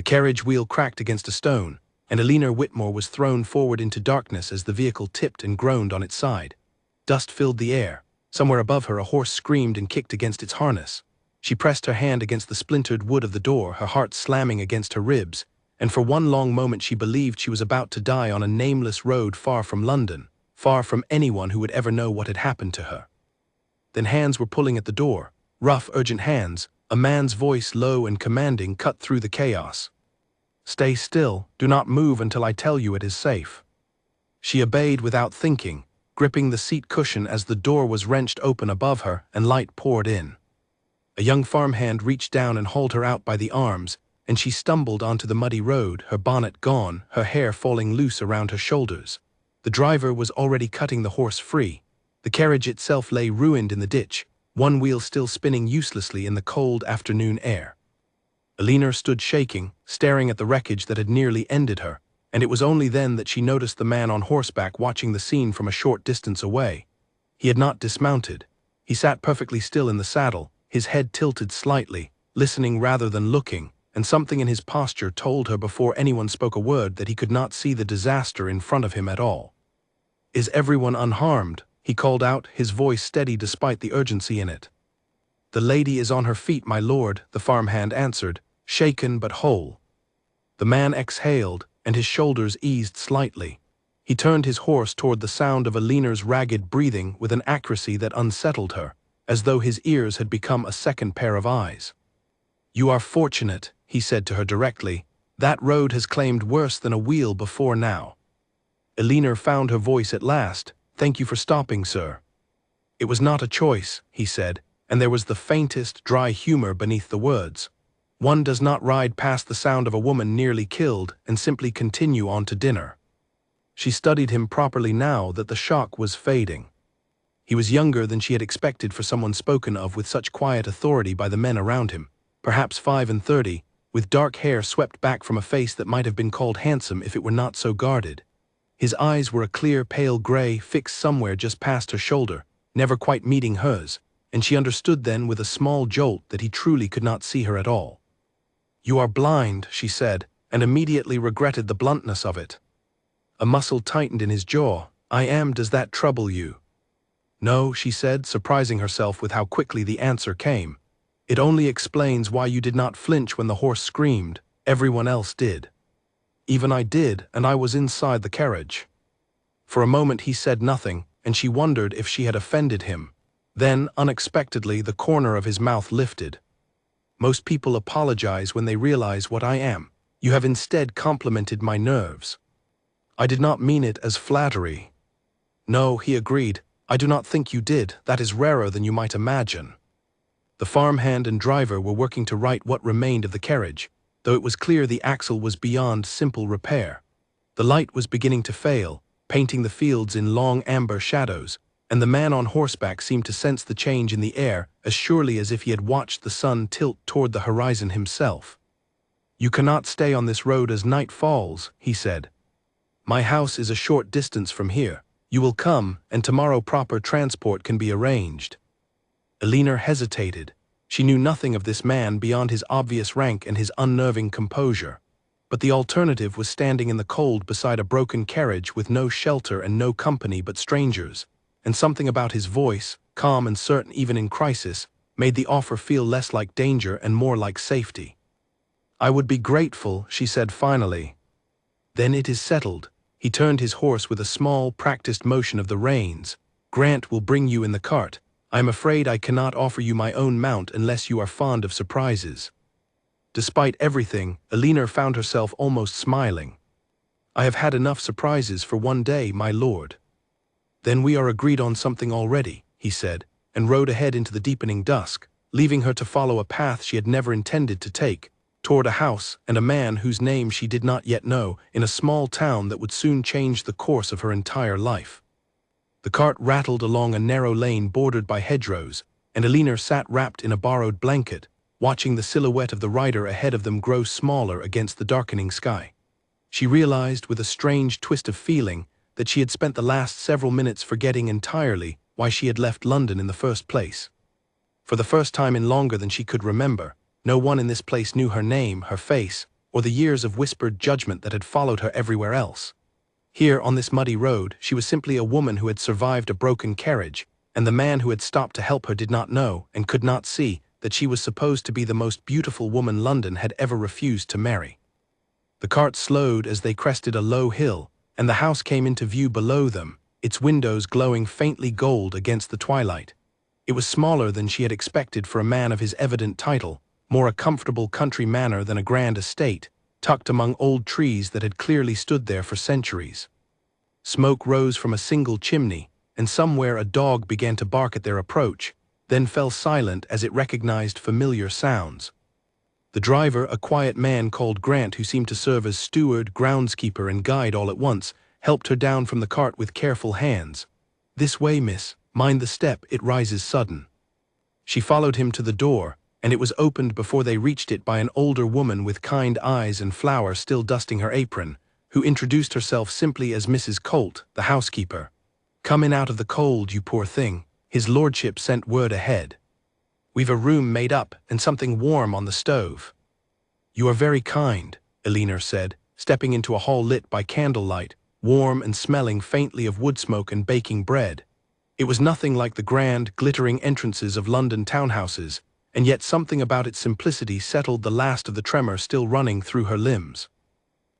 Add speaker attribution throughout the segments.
Speaker 1: carriage wheel cracked against a stone, and Eleanor Whitmore was thrown forward into darkness as the vehicle tipped and groaned on its side. Dust filled the air. Somewhere above her a horse screamed and kicked against its harness. She pressed her hand against the splintered wood of the door, her heart slamming against her ribs, and for one long moment she believed she was about to die on a nameless road far from London, far from anyone who would ever know what had happened to her. Then hands were pulling at the door, rough, urgent hands. A man's voice, low and commanding, cut through the chaos. "Stay still, do not move until I tell you it is safe." She obeyed without thinking, gripping the seat cushion as the door was wrenched open above her and light poured in. A young farmhand reached down and hauled her out by the arms, and she stumbled onto the muddy road, her bonnet gone, her hair falling loose around her shoulders. The driver was already cutting the horse free. The carriage itself lay ruined in the ditch, one wheel still spinning uselessly in the cold afternoon air. Eleanor stood shaking, staring at the wreckage that had nearly ended her, and it was only then that she noticed the man on horseback watching the scene from a short distance away. He had not dismounted. He sat perfectly still in the saddle, his head tilted slightly, listening rather than looking, and something in his posture told her before anyone spoke a word that he could not see the disaster in front of him at all. "Is everyone unharmed?" he called out, his voice steady despite the urgency in it. "The lady is on her feet, my lord," the farmhand answered, shaken but whole. The man exhaled, and his shoulders eased slightly. He turned his horse toward the sound of Eleanor's ragged breathing with an accuracy that unsettled her, as though his ears had become a second pair of eyes. "You are fortunate," he said to her directly. "That road has claimed worse than a wheel before now." Eleanor found her voice at last. "Thank you for stopping, sir." "It was not a choice," he said, and there was the faintest, dry humor beneath the words. "One does not ride past the sound of a woman nearly killed and simply continue on to dinner." She studied him properly now that the shock was fading. He was younger than she had expected for someone spoken of with such quiet authority by the men around him, perhaps 35, with dark hair swept back from a face that might have been called handsome if it were not so guarded. His eyes were a clear, pale gray, fixed somewhere just past her shoulder, never quite meeting hers, and she understood then with a small jolt that he truly could not see her at all. "You are blind," she said, and immediately regretted the bluntness of it. A muscle tightened in his jaw. "I am. Does that trouble you?" "No," she said, surprising herself with how quickly the answer came. "It only explains why you did not flinch when the horse screamed. Everyone else did." "Even I did, and I was inside the carriage." For a moment he said nothing, and she wondered if she had offended him. Then, unexpectedly, the corner of his mouth lifted. "Most people apologize when they realize what I am. You have instead complimented my nerves." "I did not mean it as flattery." "No," he agreed. "I do not think you did. That is rarer than you might imagine." The farmhand and driver were working to right what remained of the carriage, though it was clear the axle was beyond simple repair. The light was beginning to fail, painting the fields in long amber shadows, and the man on horseback seemed to sense the change in the air as surely as if he had watched the sun tilt toward the horizon himself. "You cannot stay on this road as night falls," he said. "My house is a short distance from here. You will come, and tomorrow proper transport can be arranged." Eleanor hesitated. She knew nothing of this man beyond his obvious rank and his unnerving composure. But the alternative was standing in the cold beside a broken carriage with no shelter and no company but strangers, and something about his voice, calm and certain even in crisis, made the offer feel less like danger and more like safety. "I would be grateful," she said finally. "Then it is settled." He turned his horse with a small, practiced motion of the reins. "Grant will bring you in the cart. I am afraid I cannot offer you my own mount unless you are fond of surprises." Despite everything, Eleanor found herself almost smiling. "I have had enough surprises for one day, my lord." "Then we are agreed on something already," he said, and rode ahead into the deepening dusk, leaving her to follow a path she had never intended to take, toward a house and a man whose name she did not yet know, in a small town that would soon change the course of her entire life. The cart rattled along a narrow lane bordered by hedgerows, and Eleanor sat wrapped in a borrowed blanket, watching the silhouette of the rider ahead of them grow smaller against the darkening sky. She realized with a strange twist of feeling that she had spent the last several minutes forgetting entirely why she had left London in the first place. For the first time in longer than she could remember, no one in this place knew her name, her face, or the years of whispered judgment that had followed her everywhere else. Here, on this muddy road, she was simply a woman who had survived a broken carriage, and the man who had stopped to help her did not know, and could not see, that she was supposed to be the most beautiful woman London had ever refused to marry. The cart slowed as they crested a low hill, and the house came into view below them, its windows glowing faintly gold against the twilight. It was smaller than she had expected for a man of his evident title, more a comfortable country manor than a grand estate, tucked among old trees that had clearly stood there for centuries. Smoke rose from a single chimney, and somewhere a dog began to bark at their approach, then fell silent as it recognized familiar sounds. The driver, a quiet man called Grant who seemed to serve as steward, groundskeeper, and guide all at once, helped her down from the cart with careful hands. "This way, miss. Mind the step, it rises sudden." She followed him to the door, and it was opened before they reached it by an older woman with kind eyes and flour still dusting her apron, who introduced herself simply as Mrs. Colt, the housekeeper. "Come in out of the cold, you poor thing. His lordship sent word ahead. We've a room made up and something warm on the stove." "You are very kind," Elinor said, stepping into a hall lit by candlelight, warm and smelling faintly of wood smoke and baking bread. It was nothing like the grand, glittering entrances of London townhouses, and yet something about its simplicity settled the last of the tremor still running through her limbs.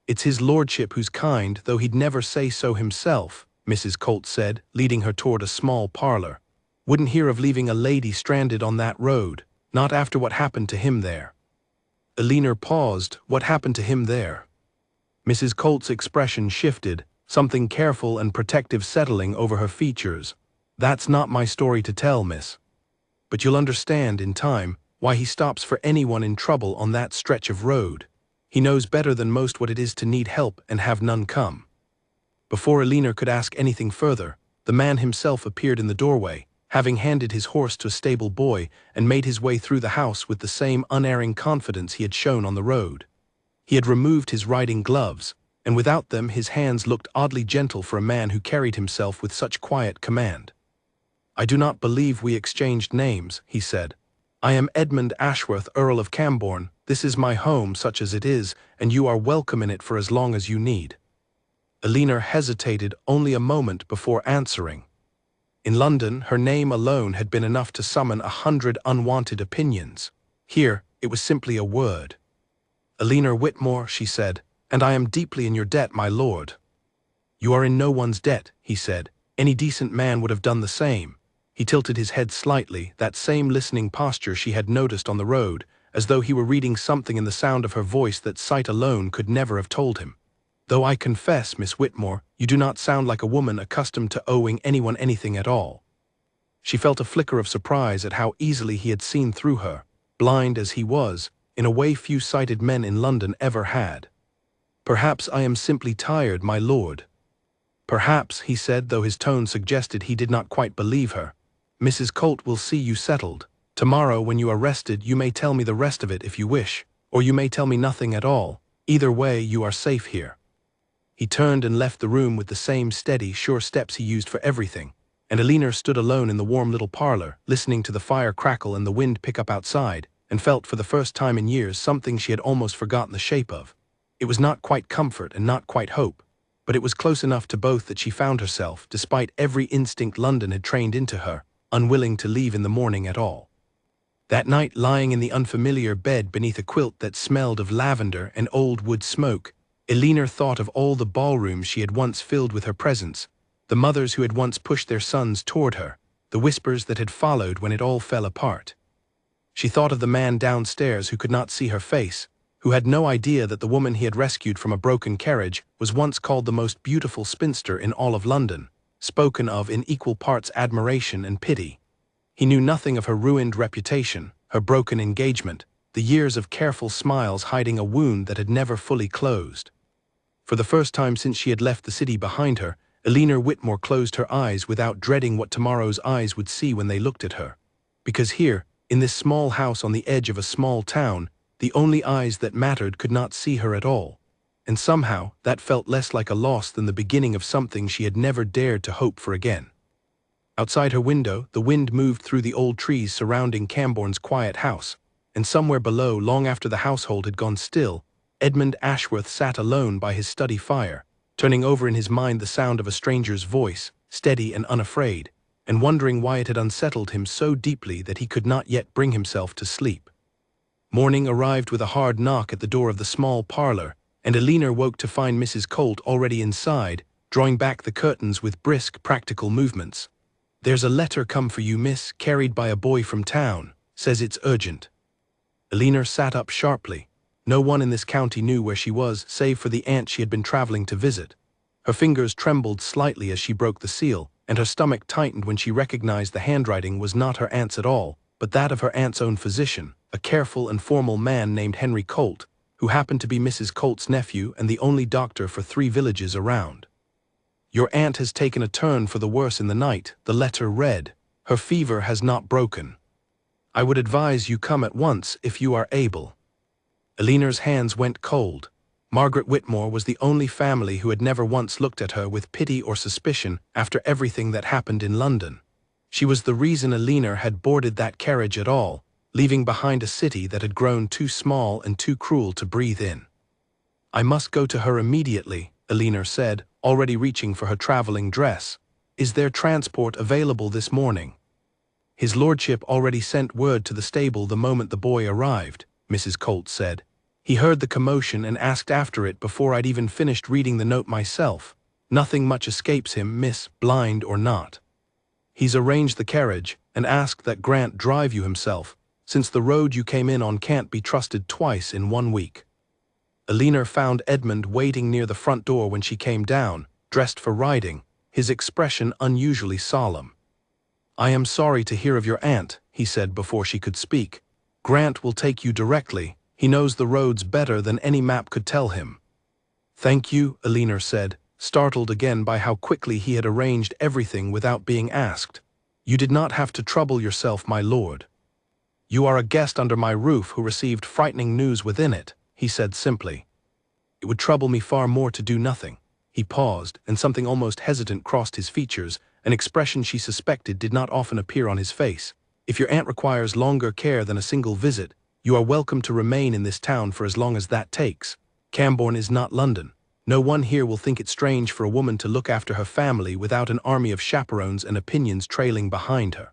Speaker 1: "It's his lordship who's kind, though he'd never say so himself," Mrs. Colt said, leading her toward a small parlor. "Wouldn't hear of leaving a lady stranded on that road, not after what happened to him there." Elinor paused. What happened to him there? Mrs. Colt's expression shifted, something careful and protective settling over her features. "That's not my story to tell, miss. But you'll understand, in time, why he stops for anyone in trouble on that stretch of road. He knows better than most what it is to need help and have none come." Before Elinor could ask anything further, the man himself appeared in the doorway, having handed his horse to a stable boy and made his way through the house with the same unerring confidence he had shown on the road. He had removed his riding gloves, and without them his hands looked oddly gentle for a man who carried himself with such quiet command. "I do not believe we exchanged names," he said. "I am Edmund Ashworth, Earl of Camborne. This is my home, such as it is, and you are welcome in it for as long as you need." Elinor hesitated only a moment before answering. In London, her name alone had been enough to summon 100 unwanted opinions. Here, it was simply a word. "Elinor Whitmore," she said, "and I am deeply in your debt, my lord." "You are in no one's debt," he said. "Any decent man would have done the same." He tilted his head slightly, that same listening posture she had noticed on the road, as though he were reading something in the sound of her voice that sight alone could never have told him. "Though I confess, Miss Whitmore, you do not sound like a woman accustomed to owing anyone anything at all." She felt a flicker of surprise at how easily he had seen through her, blind as he was, in a way few sighted men in London ever had. "Perhaps I am simply tired, my lord." "Perhaps," he said, though his tone suggested he did not quite believe her. "Mrs. Colt will see you settled. Tomorrow, when you are rested, you may tell me the rest of it if you wish, or you may tell me nothing at all. Either way, you are safe here." He turned and left the room with the same steady, sure steps he used for everything, and Elinor stood alone in the warm little parlor, listening to the fire crackle and the wind pick up outside, and felt for the first time in years something she had almost forgotten the shape of. It was not quite comfort and not quite hope, but it was close enough to both that she found herself, despite every instinct London had trained into her, unwilling to leave in the morning at all. That night, lying in the unfamiliar bed beneath a quilt that smelled of lavender and old wood smoke, Elinor thought of all the ballrooms she had once filled with her presence, the mothers who had once pushed their sons toward her, the whispers that had followed when it all fell apart. She thought of the man downstairs who could not see her face, who had no idea that the woman he had rescued from a broken carriage was once called the most beautiful spinster in all of London, spoken of in equal parts admiration and pity. He knew nothing of her ruined reputation, her broken engagement, the years of careful smiles hiding a wound that had never fully closed. For the first time since she had left the city behind her, Elinor Whitmore closed her eyes without dreading what tomorrow's eyes would see when they looked at her. Because here, in this small house on the edge of a small town, the only eyes that mattered could not see her at all. And somehow, that felt less like a loss than the beginning of something she had never dared to hope for again. Outside her window, the wind moved through the old trees surrounding Camborne's quiet house, and somewhere below, long after the household had gone still, Edmund Ashworth sat alone by his study fire, turning over in his mind the sound of a stranger's voice, steady and unafraid, and wondering why it had unsettled him so deeply that he could not yet bring himself to sleep. Morning arrived with a hard knock at the door of the small parlor, and Alina woke to find Mrs. Colt already inside, drawing back the curtains with brisk, practical movements. "There's a letter come for you, miss, carried by a boy from town. Says it's urgent." Alina sat up sharply. No one in this county knew where she was, save for the aunt she had been traveling to visit. Her fingers trembled slightly as she broke the seal, and her stomach tightened when she recognized the handwriting was not her aunt's at all, but that of her aunt's own physician, a careful and formal man named Henry Colt, who happened to be Mrs. Colt's nephew and the only doctor for 3 villages around. "Your aunt has taken a turn for the worse in the night," the letter read. "Her fever has not broken. I would advise you come at once if you are able." Alina's hands went cold. Margaret Whitmore was the only family who had never once looked at her with pity or suspicion after everything that happened in London. She was the reason Alina had boarded that carriage at all, leaving behind a city that had grown too small and too cruel to breathe in. "I must go to her immediately," Alina said, already reaching for her traveling dress. "Is there transport available this morning?" "His lordship already sent word to the stable the moment the boy arrived," Mrs. Colt said. "He heard the commotion and asked after it before I'd even finished reading the note myself. Nothing much escapes him, miss, blind or not. He's arranged the carriage and asked that Grant drive you himself, since the road you came in on can't be trusted twice in 1 week." Alina found Edmund waiting near the front door when she came down, dressed for riding, his expression unusually solemn. "I am sorry to hear of your aunt," he said before she could speak. "Grant will take you directly. He knows the roads better than any map could tell him." "Thank you," Alina said, startled again by how quickly he had arranged everything without being asked. "You did not have to trouble yourself, my lord. You are a guest under my roof who received frightening news within it," he said simply. "It would trouble me far more to do nothing." He paused, and something almost hesitant crossed his features, an expression she suspected did not often appear on his face. "If your aunt requires longer care than a single visit, you are welcome to remain in this town for as long as that takes. Cambourne is not London. No one here will think it strange for a woman to look after her family without an army of chaperones and opinions trailing behind her."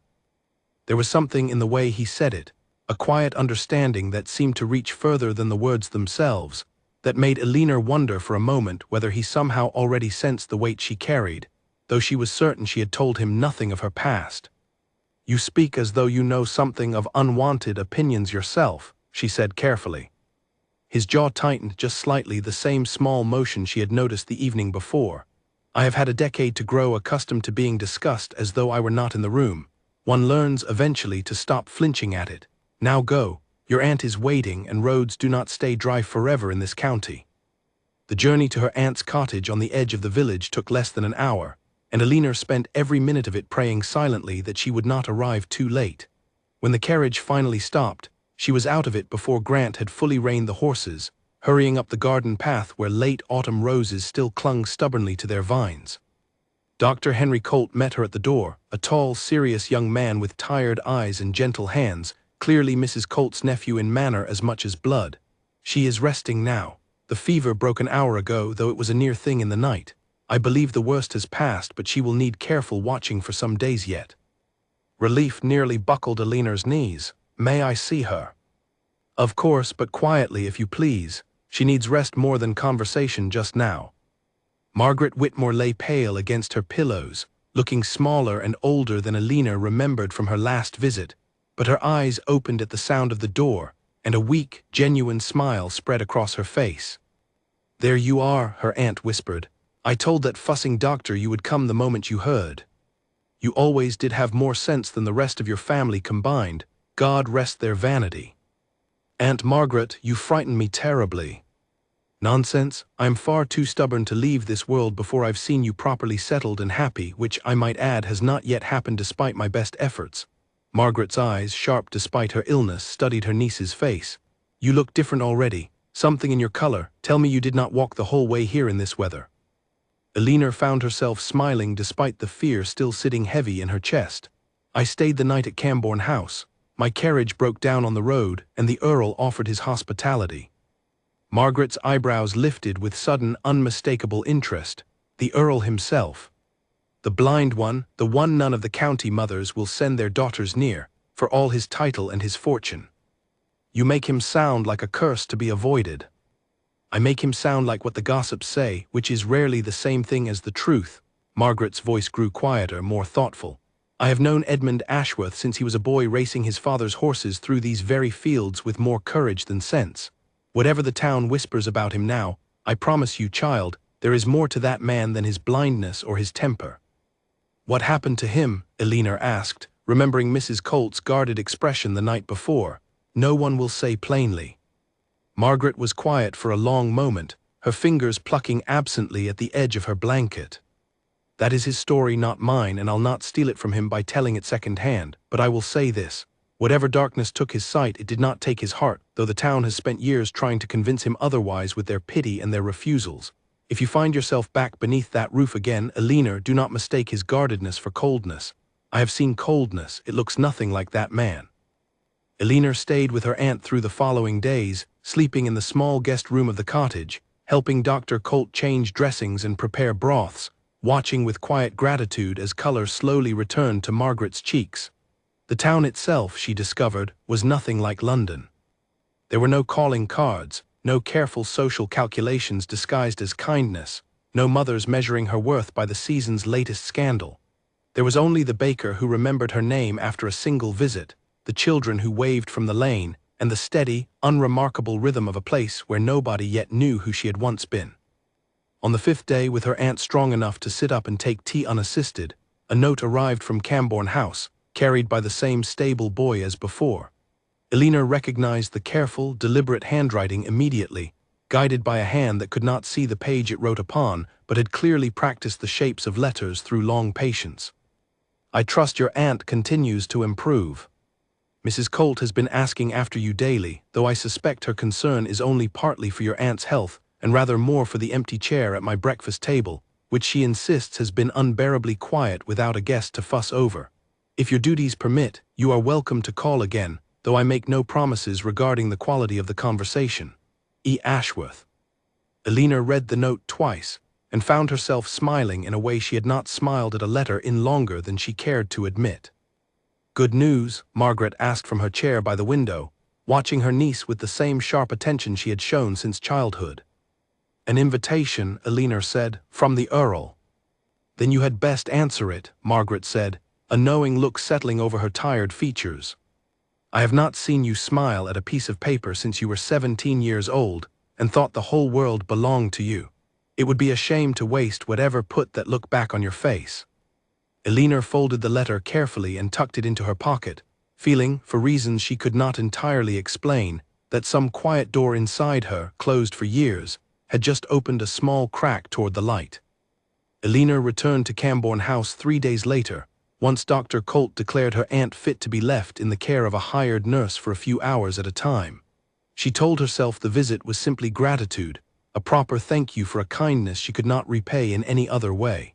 Speaker 1: There was something in the way he said it, a quiet understanding that seemed to reach further than the words themselves, that made Alina wonder for a moment whether he somehow already sensed the weight she carried, though she was certain she had told him nothing of her past. "You speak as though you know something of unwanted opinions yourself," she said carefully. His jaw tightened just slightly, the same small motion she had noticed the evening before. "I have had a decade to grow accustomed to being discussed as though I were not in the room. One learns eventually to stop flinching at it. Now go. Your aunt is waiting, and roads do not stay dry forever in this county." The journey to her aunt's cottage on the edge of the village took less than an hour, and Alina spent every minute of it praying silently that she would not arrive too late. When the carriage finally stopped, she was out of it before Grant had fully reined the horses, hurrying up the garden path where late autumn roses still clung stubbornly to their vines. Dr. Henry Colt met her at the door, a tall, serious young man with tired eyes and gentle hands, clearly Mrs. Colt's nephew in manner as much as blood. "She is resting now. The fever broke an hour ago, though it was a near thing in the night. I believe the worst has passed, but she will need careful watching for some days yet." Relief nearly buckled Alina's knees. "May I see her?" "Of course, but quietly if you please. She needs rest more than conversation just now." Margaret Whitmore lay pale against her pillows, looking smaller and older than Alina remembered from her last visit, but her eyes opened at the sound of the door, and a weak, genuine smile spread across her face. "There you are," her aunt whispered. "I told that fussing doctor you would come the moment you heard. You always did have more sense than the rest of your family combined. God rest their vanity." "Aunt Margaret, you frighten me terribly." "Nonsense. I am far too stubborn to leave this world before I've seen you properly settled and happy, which, I might add, has not yet happened despite my best efforts." Margaret's eyes, sharp despite her illness, studied her niece's face. "You look different already. Something in your color. Tell me you did not walk the whole way here in this weather." Alina found herself smiling despite the fear still sitting heavy in her chest. "I stayed the night at Cambourne House. My carriage broke down on the road, and the Earl offered his hospitality." Margaret's eyebrows lifted with sudden, unmistakable interest. The Earl himself. The blind one, the one none of the county mothers will send their daughters near, for all his title and his fortune. You make him sound like a curse to be avoided. I make him sound like what the gossips say, which is rarely the same thing as the truth. Margaret's voice grew quieter, more thoughtful. I have known Edmund Ashworth since he was a boy racing his father's horses through these very fields with more courage than sense. Whatever the town whispers about him now, I promise you, child, there is more to that man than his blindness or his temper. What happened to him? Eleanor asked, remembering Mrs. Colt's guarded expression the night before. No one will say plainly. Margaret was quiet for a long moment, her fingers plucking absently at the edge of her blanket. That is his story, not mine, and I'll not steal it from him by telling it second-hand, but I will say this. Whatever darkness took his sight, it did not take his heart, though the town has spent years trying to convince him otherwise with their pity and their refusals. If you find yourself back beneath that roof again, Eleanor, do not mistake his guardedness for coldness. I have seen coldness, it looks nothing like that man. Eleanor stayed with her aunt through the following days, sleeping in the small guest room of the cottage, helping Dr. Colt change dressings and prepare broths, watching with quiet gratitude as color slowly returned to Margaret's cheeks. The town itself, she discovered, was nothing like London. There were no calling cards, no careful social calculations disguised as kindness, no mothers measuring her worth by the season's latest scandal. There was only the baker who remembered her name after a single visit, the children who waved from the lane, and the steady, unremarkable rhythm of a place where nobody yet knew who she had once been. On the fifth day, with her aunt strong enough to sit up and take tea unassisted, a note arrived from Cambourne House, carried by the same stable boy as before. Eleanor recognized the careful, deliberate handwriting immediately, guided by a hand that could not see the page it wrote upon, but had clearly practiced the shapes of letters through long patience. I trust your aunt continues to improve. Mrs. Colt has been asking after you daily, though I suspect her concern is only partly for your aunt's health, and rather more for the empty chair at my breakfast table, which she insists has been unbearably quiet without a guest to fuss over. If your duties permit, you are welcome to call again, though I make no promises regarding the quality of the conversation. E. Ashworth. Eleanor read the note twice, and found herself smiling in a way she had not smiled at a letter in longer than she cared to admit. Good news? Margaret asked from her chair by the window, watching her niece with the same sharp attention she had shown since childhood. An invitation, Eleanor said, from the Earl. Then you had best answer it, Margaret said, a knowing look settling over her tired features. I have not seen you smile at a piece of paper since you were 17 years old and thought the whole world belonged to you. It would be a shame to waste whatever put that look back on your face. Eleanor folded the letter carefully and tucked it into her pocket, feeling, for reasons she could not entirely explain, that some quiet door inside her, closed for years, had just opened a small crack toward the light. Eleanor returned to Cambourne House 3 days later, once Dr. Colt declared her aunt fit to be left in the care of a hired nurse for a few hours at a time. She told herself the visit was simply gratitude, a proper thank you for a kindness she could not repay in any other way.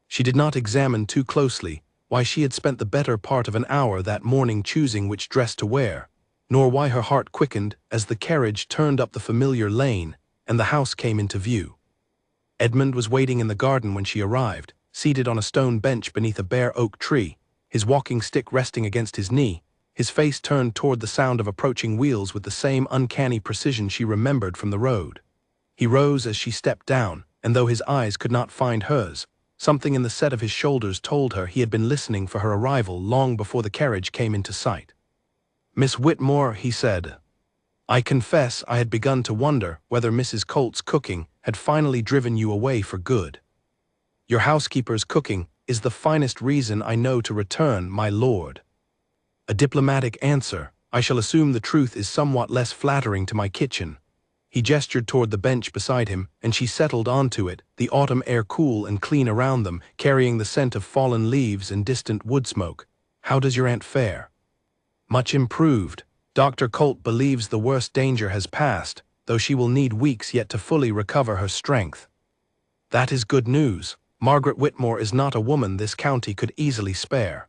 Speaker 1: She did not examine too closely why she had spent the better part of an hour that morning choosing which dress to wear, nor why her heart quickened as the carriage turned up the familiar lane and the house came into view. Edmund was waiting in the garden when she arrived, seated on a stone bench beneath a bare oak tree, his walking stick resting against his knee, his face turned toward the sound of approaching wheels with the same uncanny precision she remembered from the road. He rose as she stepped down, and though his eyes could not find hers, something in the set of his shoulders told her he had been listening for her arrival long before the carriage came into sight. "Miss Whitmore," he said, "I confess I had begun to wonder whether Mrs. Colt's cooking had finally driven you away for good. Your housekeeper's cooking is the finest reason I know to return, my lord." A diplomatic answer. I shall assume the truth is somewhat less flattering to my kitchen. He gestured toward the bench beside him, and she settled onto it, the autumn air cool and clean around them, carrying the scent of fallen leaves and distant wood smoke. "How does your aunt fare?" "Much improved. Dr. Colt believes the worst danger has passed, though she will need weeks yet to fully recover her strength." "That is good news. Margaret Whitmore is not a woman this county could easily spare.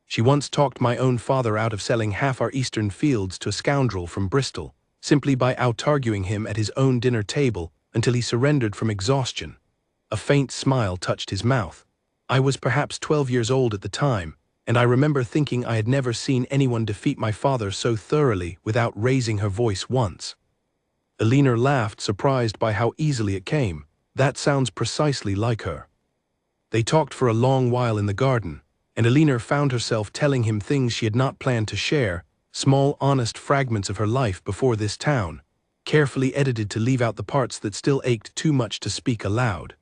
Speaker 1: She once talked my own father out of selling half our eastern fields to a scoundrel from Bristol, simply by out-arguing him at his own dinner table until he surrendered from exhaustion. A faint smile touched his mouth. I was perhaps 12 years old at the time, and I remember thinking I had never seen anyone defeat my father so thoroughly without raising her voice once. Elinor laughed, surprised by how easily it came. That sounds precisely like her. They talked for a long while in the garden, and Elinor found herself telling him things she had not planned to share, small, honest fragments of her life before this town, carefully edited to leave out the parts that still ached too much to speak aloud.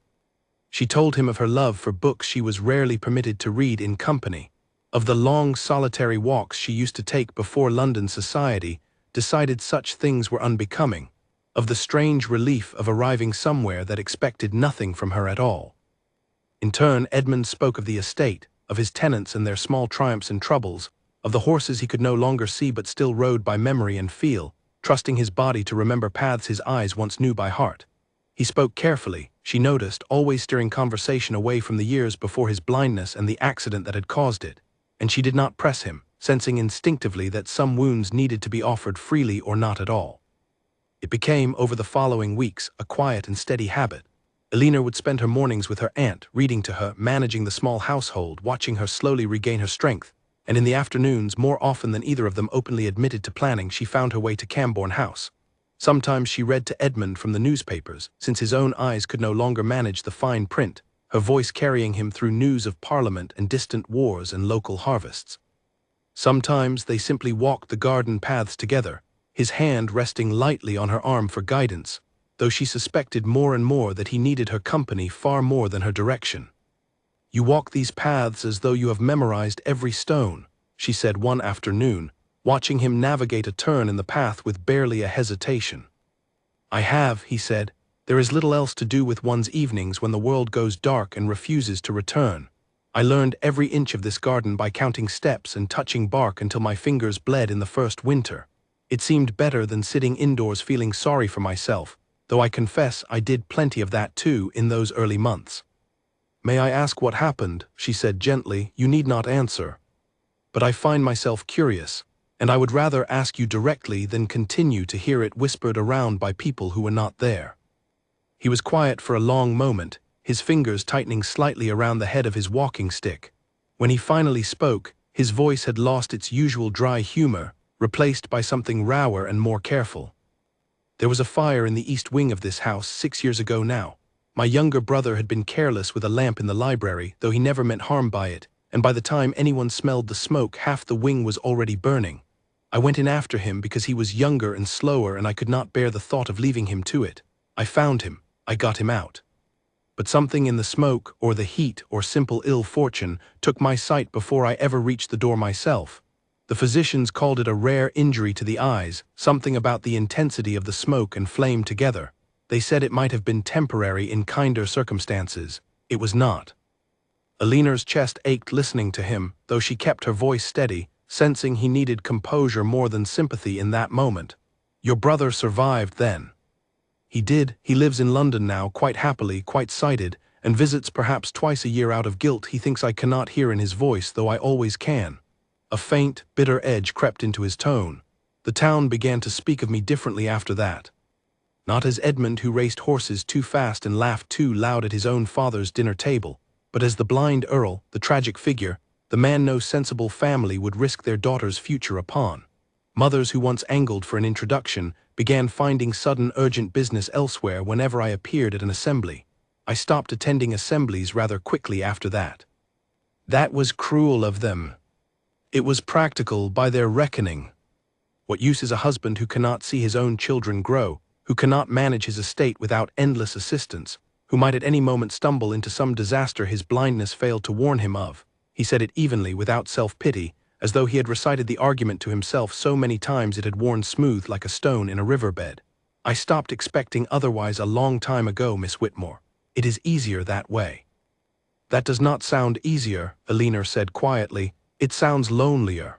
Speaker 1: She told him of her love for books she was rarely permitted to read in company, of the long, solitary walks she used to take before London society decided such things were unbecoming, of the strange relief of arriving somewhere that expected nothing from her at all. In turn, Edmund spoke of the estate, of his tenants and their small triumphs and troubles, of the horses he could no longer see but still rode by memory and feel, trusting his body to remember paths his eyes once knew by heart. He spoke carefully, she noticed, always steering conversation away from the years before his blindness and the accident that had caused it, and she did not press him, sensing instinctively that some wounds needed to be offered freely or not at all. It became, over the following weeks, a quiet and steady habit. Elinor would spend her mornings with her aunt, reading to her, managing the small household, watching her slowly regain her strength, and in the afternoons, more often than either of them openly admitted to planning, she found her way to Cambourne House. Sometimes she read to Edmund from the newspapers, since his own eyes could no longer manage the fine print, her voice carrying him through news of Parliament and distant wars and local harvests. Sometimes they simply walked the garden paths together, his hand resting lightly on her arm for guidance, though she suspected more and more that he needed her company far more than her direction. "You walk these paths as though you have memorized every stone," she said one afternoon, watching him navigate a turn in the path with barely a hesitation. "I have," he said. "There is little else to do with one's evenings when the world goes dark and refuses to return. I learned every inch of this garden by counting steps and touching bark until my fingers bled in the first winter. It seemed better than sitting indoors feeling sorry for myself, though I confess I did plenty of that too in those early months." "May I ask what happened?" she said gently. "You need not answer. But I find myself curious, and I would rather ask you directly than continue to hear it whispered around by people who were not there." He was quiet for a long moment, his fingers tightening slightly around the head of his walking stick. When he finally spoke, his voice had lost its usual dry humor, replaced by something rawer and more careful. "There was a fire in the east wing of this house 6 years ago now. My younger brother had been careless with a lamp in the library, though he never meant harm by it, and by the time anyone smelled the smoke, half the wing was already burning. I went in after him because he was younger and slower and I could not bear the thought of leaving him to it. I found him. I got him out. But something in the smoke, or the heat, or simple ill fortune, took my sight before I ever reached the door myself. The physicians called it a rare injury to the eyes, something about the intensity of the smoke and flame together. They said it might have been temporary in kinder circumstances. It was not." Elinor's chest ached listening to him, though she kept her voice steady, sensing he needed composure more than sympathy in that moment. "Your brother survived then?" "He did. He lives in London now, quite happily, quite sighted, and visits perhaps twice a year out of guilt he thinks I cannot hear in his voice, though I always can." A faint, bitter edge crept into his tone. "The town began to speak of me differently after that. Not as Edmund who raced horses too fast and laughed too loud at his own father's dinner table, but as the blind Earl, the tragic figure, the man no sensible family would risk their daughter's future upon. Mothers who once angled for an introduction began finding sudden urgent business elsewhere whenever I appeared at an assembly. I stopped attending assemblies rather quickly after that. That was cruel of them. It was practical by their reckoning. What use is a husband who cannot see his own children grow, who cannot manage his estate without endless assistance, who might at any moment stumble into some disaster his blindness failed to warn him of?" He said it evenly, without self-pity, as though he had recited the argument to himself so many times it had worn smooth like a stone in a riverbed. "I stopped expecting otherwise a long time ago, Miss Whitmore. It is easier that way." "That does not sound easier," Elinor said quietly. "It sounds lonelier."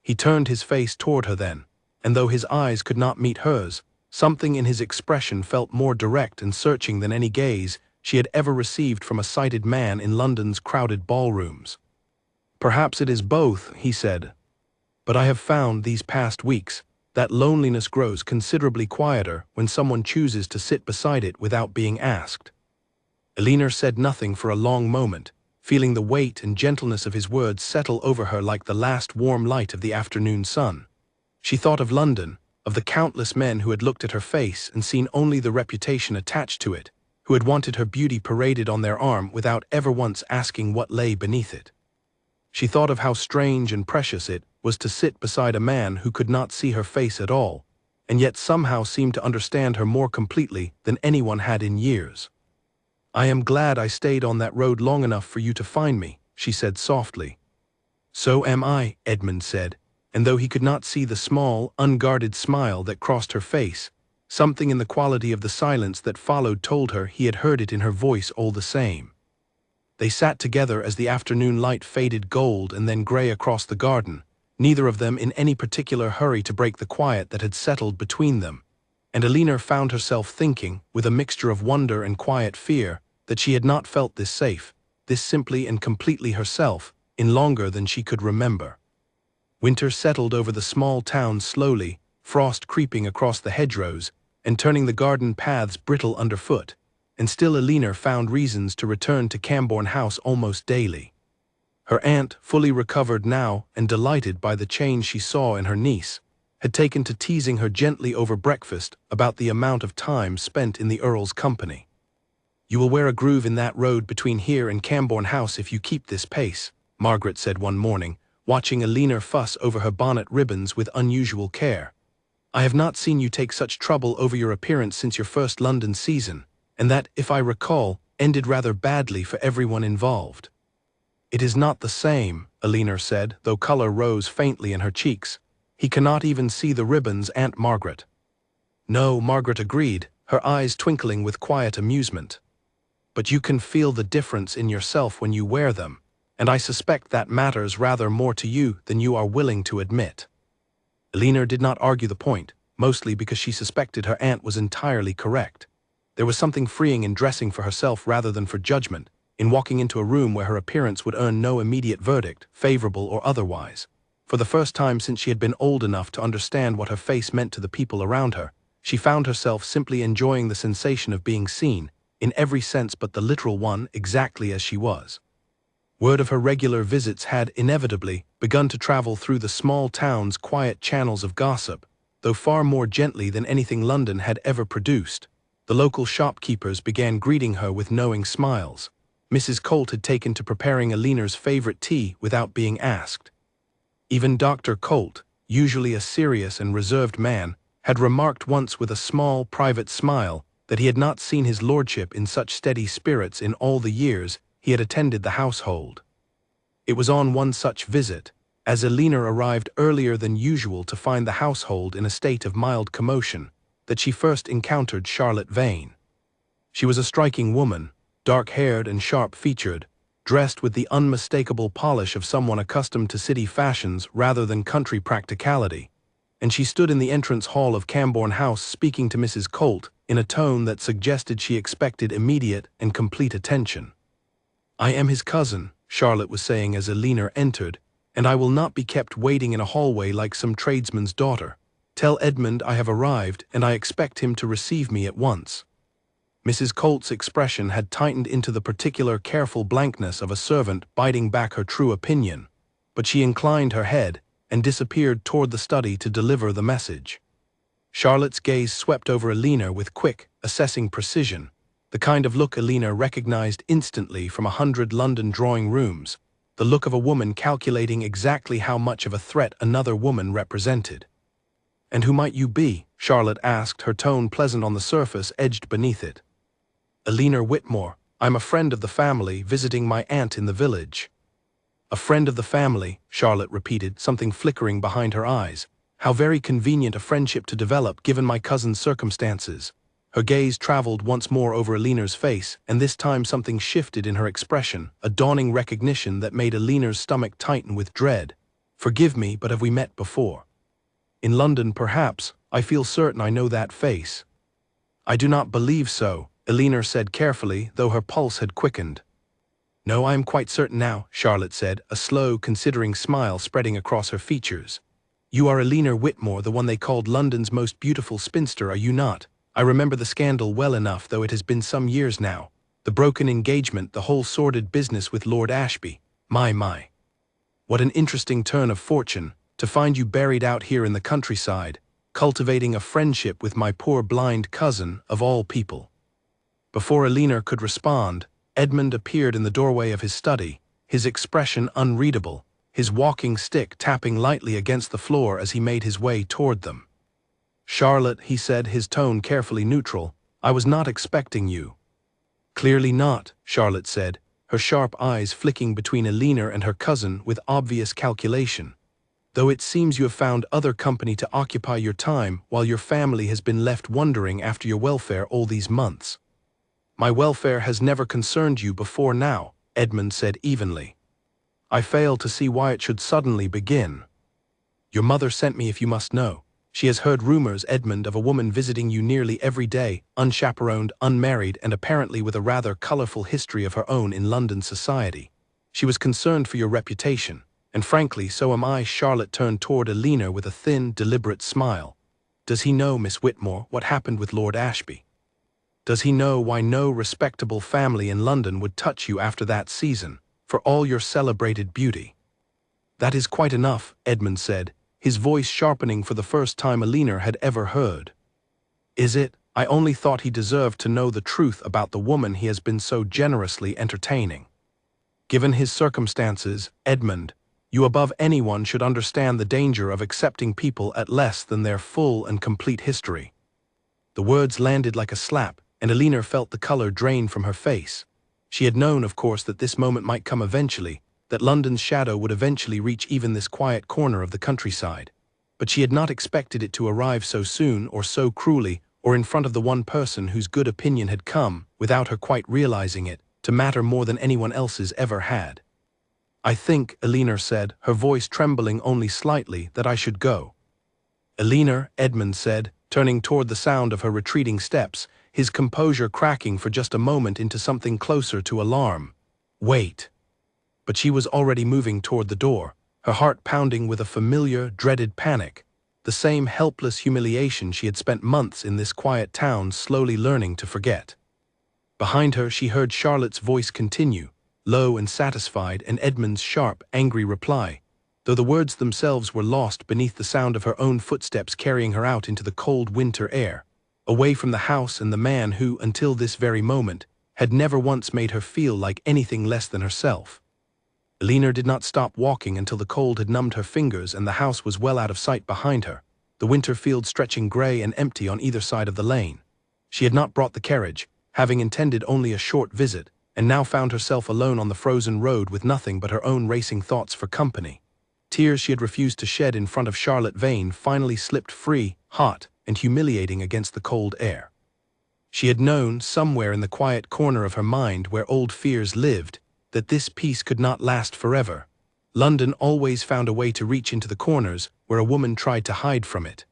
Speaker 1: He turned his face toward her then, and though his eyes could not meet hers, something in his expression felt more direct and searching than any gaze she had ever received from a sighted man in London's crowded ballrooms. "Perhaps it is both," he said. "But I have found, these past weeks, That loneliness grows considerably quieter when someone chooses to sit beside it without being asked. Elinor said nothing for a long moment, feeling the weight and gentleness of his words settle over her like the last warm light of the afternoon sun. She thought of London, of the countless men who had looked at her face and seen only the reputation attached to it, who had wanted her beauty paraded on their arm without ever once asking what lay beneath it. She thought of how strange and precious it was to sit beside a man who could not see her face at all, and yet somehow seemed to understand her more completely than anyone had in years. "I am glad I stayed on that road long enough for you to find me," she said softly. "So am I," Edmund said, and though he could not see the small, unguarded smile that crossed her face, something in the quality of the silence that followed told her he had heard it in her voice all the same. They sat together as the afternoon light faded gold and then gray across the garden, neither of them in any particular hurry to break the quiet that had settled between them, and Elinor found herself thinking, with a mixture of wonder and quiet fear, that she had not felt this safe, this simply and completely herself, in longer than she could remember. Winter settled over the small town slowly, frost creeping across the hedgerows and turning the garden paths brittle underfoot, and still Elinor found reasons to return to Cambourne House almost daily. Her aunt, fully recovered now and delighted by the change she saw in her niece, had taken to teasing her gently over breakfast about the amount of time spent in the Earl's company. "You will wear a groove in that road between here and Cambourne House if you keep this pace," Margaret said one morning, watching Elinor fuss over her bonnet ribbons with unusual care. "I have not seen you take such trouble over your appearance since your first London season, and that, if I recall, ended rather badly for everyone involved." "It is not the same," Elinor said, though color rose faintly in her cheeks. "He cannot even see the ribbons, Aunt Margaret." "No," Margaret agreed, her eyes twinkling with quiet amusement. "But you can feel the difference in yourself when you wear them, and I suspect that matters rather more to you than you are willing to admit." Elinor did not argue the point, mostly because she suspected her aunt was entirely correct. There was something freeing in dressing for herself rather than for judgment, in walking into a room where her appearance would earn no immediate verdict, favorable or otherwise. For the first time since she had been old enough to understand what her face meant to the people around her, she found herself simply enjoying the sensation of being seen, in every sense but the literal one, exactly as she was. Word of her regular visits had, inevitably, begun to travel through the small town's quiet channels of gossip, though far more gently than anything London had ever produced. The local shopkeepers began greeting her with knowing smiles. Mrs. Colt had taken to preparing Elinor's favorite tea without being asked. Even Dr. Colt, usually a serious and reserved man, had remarked once with a small, private smile that he had not seen his lordship in such steady spirits in all the years he had attended the household. It was on one such visit, as Elinor arrived earlier than usual to find the household in a state of mild commotion, that she first encountered Charlotte Vane. She was a striking woman, dark-haired and sharp-featured, dressed with the unmistakable polish of someone accustomed to city fashions rather than country practicality, and she stood in the entrance hall of Cambourne House speaking to Mrs. Colt in a tone that suggested she expected immediate and complete attention. "I am his cousin," Charlotte was saying as Elinor entered, "and I will not be kept waiting in a hallway like some tradesman's daughter. Tell Edmund I have arrived and I expect him to receive me at once." Mrs. Colt's expression had tightened into the particular careful blankness of a servant biting back her true opinion, but she inclined her head and disappeared toward the study to deliver the message. Charlotte's gaze swept over Elinor with quick, assessing precision, the kind of look Elinor recognized instantly from 100 London drawing rooms, the look of a woman calculating exactly how much of a threat another woman represented. "And who might you be?" Charlotte asked, her tone pleasant on the surface, edged beneath it. "Elinor Whitmore. I'm a friend of the family, visiting my aunt in the village." "A friend of the family," Charlotte repeated, something flickering behind her eyes. "How very convenient a friendship to develop given my cousin's circumstances." Her gaze traveled once more over Elinor's face, and this time something shifted in her expression, a dawning recognition that made Elinor's stomach tighten with dread. "Forgive me, but have we met before?" "In London, perhaps. I feel certain I know that face." "I do not believe so," Elinor said carefully, though her pulse had quickened. "No, I am quite certain now," Charlotte said, a slow, considering smile spreading across her features. You are Eleanor Whitmore, the one they called London's most beautiful spinster, are you not? I remember the scandal well enough, though it has been some years now. The broken engagement, the whole sordid business with Lord Ashby. My. What an interesting turn of fortune, to find you buried out here in the countryside, cultivating a friendship with my poor blind cousin, of all people. Before Eleanor could respond, Edmund appeared in the doorway of his study, his expression unreadable, his walking stick tapping lightly against the floor as he made his way toward them. "Charlotte," he said, his tone carefully neutral, "I was not expecting you." "Clearly not," Charlotte said, her sharp eyes flicking between Eleanor and her cousin with obvious calculation. "Though it seems you have found other company to occupy your time while your family has been left wondering after your welfare all these months." "My welfare has never concerned you before now," Edmund said evenly. "I fail to see why it should suddenly begin." "Your mother sent me, if you must know. She has heard rumors, Edmund, of a woman visiting you nearly every day, unchaperoned, unmarried, and apparently with a rather colorful history of her own in London society. She was concerned for your reputation, and frankly, so am I." Charlotte turned toward Eleanor with a thin, deliberate smile. "Does he know, Miss Whitmore, what happened with Lord Ashby? Does he know why no respectable family in London would touch you after that season, for all your celebrated beauty?" "That is quite enough," Edmund said, his voice sharpening for the first time Eleanor had ever heard. "Is it? I only thought he deserved to know the truth about the woman he has been so generously entertaining. Given his circumstances, Edmund, you above anyone should understand the danger of accepting people at less than their full and complete history." The words landed like a slap, and Eleanor felt the color drain from her face. She had known, of course, that this moment might come eventually, that London's shadow would eventually reach even this quiet corner of the countryside. But she had not expected it to arrive so soon or so cruelly, or in front of the one person whose good opinion had come, without her quite realizing it, to matter more than anyone else's ever had. "I think," Eleanor said, her voice trembling only slightly, "that I should go." "Eleanor," Edmund said, turning toward the sound of her retreating steps, his composure cracking for just a moment into something closer to alarm. "Wait." But she was already moving toward the door, her heart pounding with a familiar, dreaded panic, the same helpless humiliation she had spent months in this quiet town slowly learning to forget. Behind her she heard Charlotte's voice continue, low and satisfied, and Edmund's sharp, angry reply, though the words themselves were lost beneath the sound of her own footsteps carrying her out into the cold winter air, away from the house and the man who, until this very moment, had never once made her feel like anything less than herself. Eleanor did not stop walking until the cold had numbed her fingers and the house was well out of sight behind her, the winter field stretching gray and empty on either side of the lane. She had not brought the carriage, having intended only a short visit, and now found herself alone on the frozen road with nothing but her own racing thoughts for company. Tears she had refused to shed in front of Charlotte Vane finally slipped free, hot and humiliating against the cold air. She had known, somewhere in the quiet corner of her mind where old fears lived, that this peace could not last forever. London always found a way to reach into the corners where a woman tried to hide from it.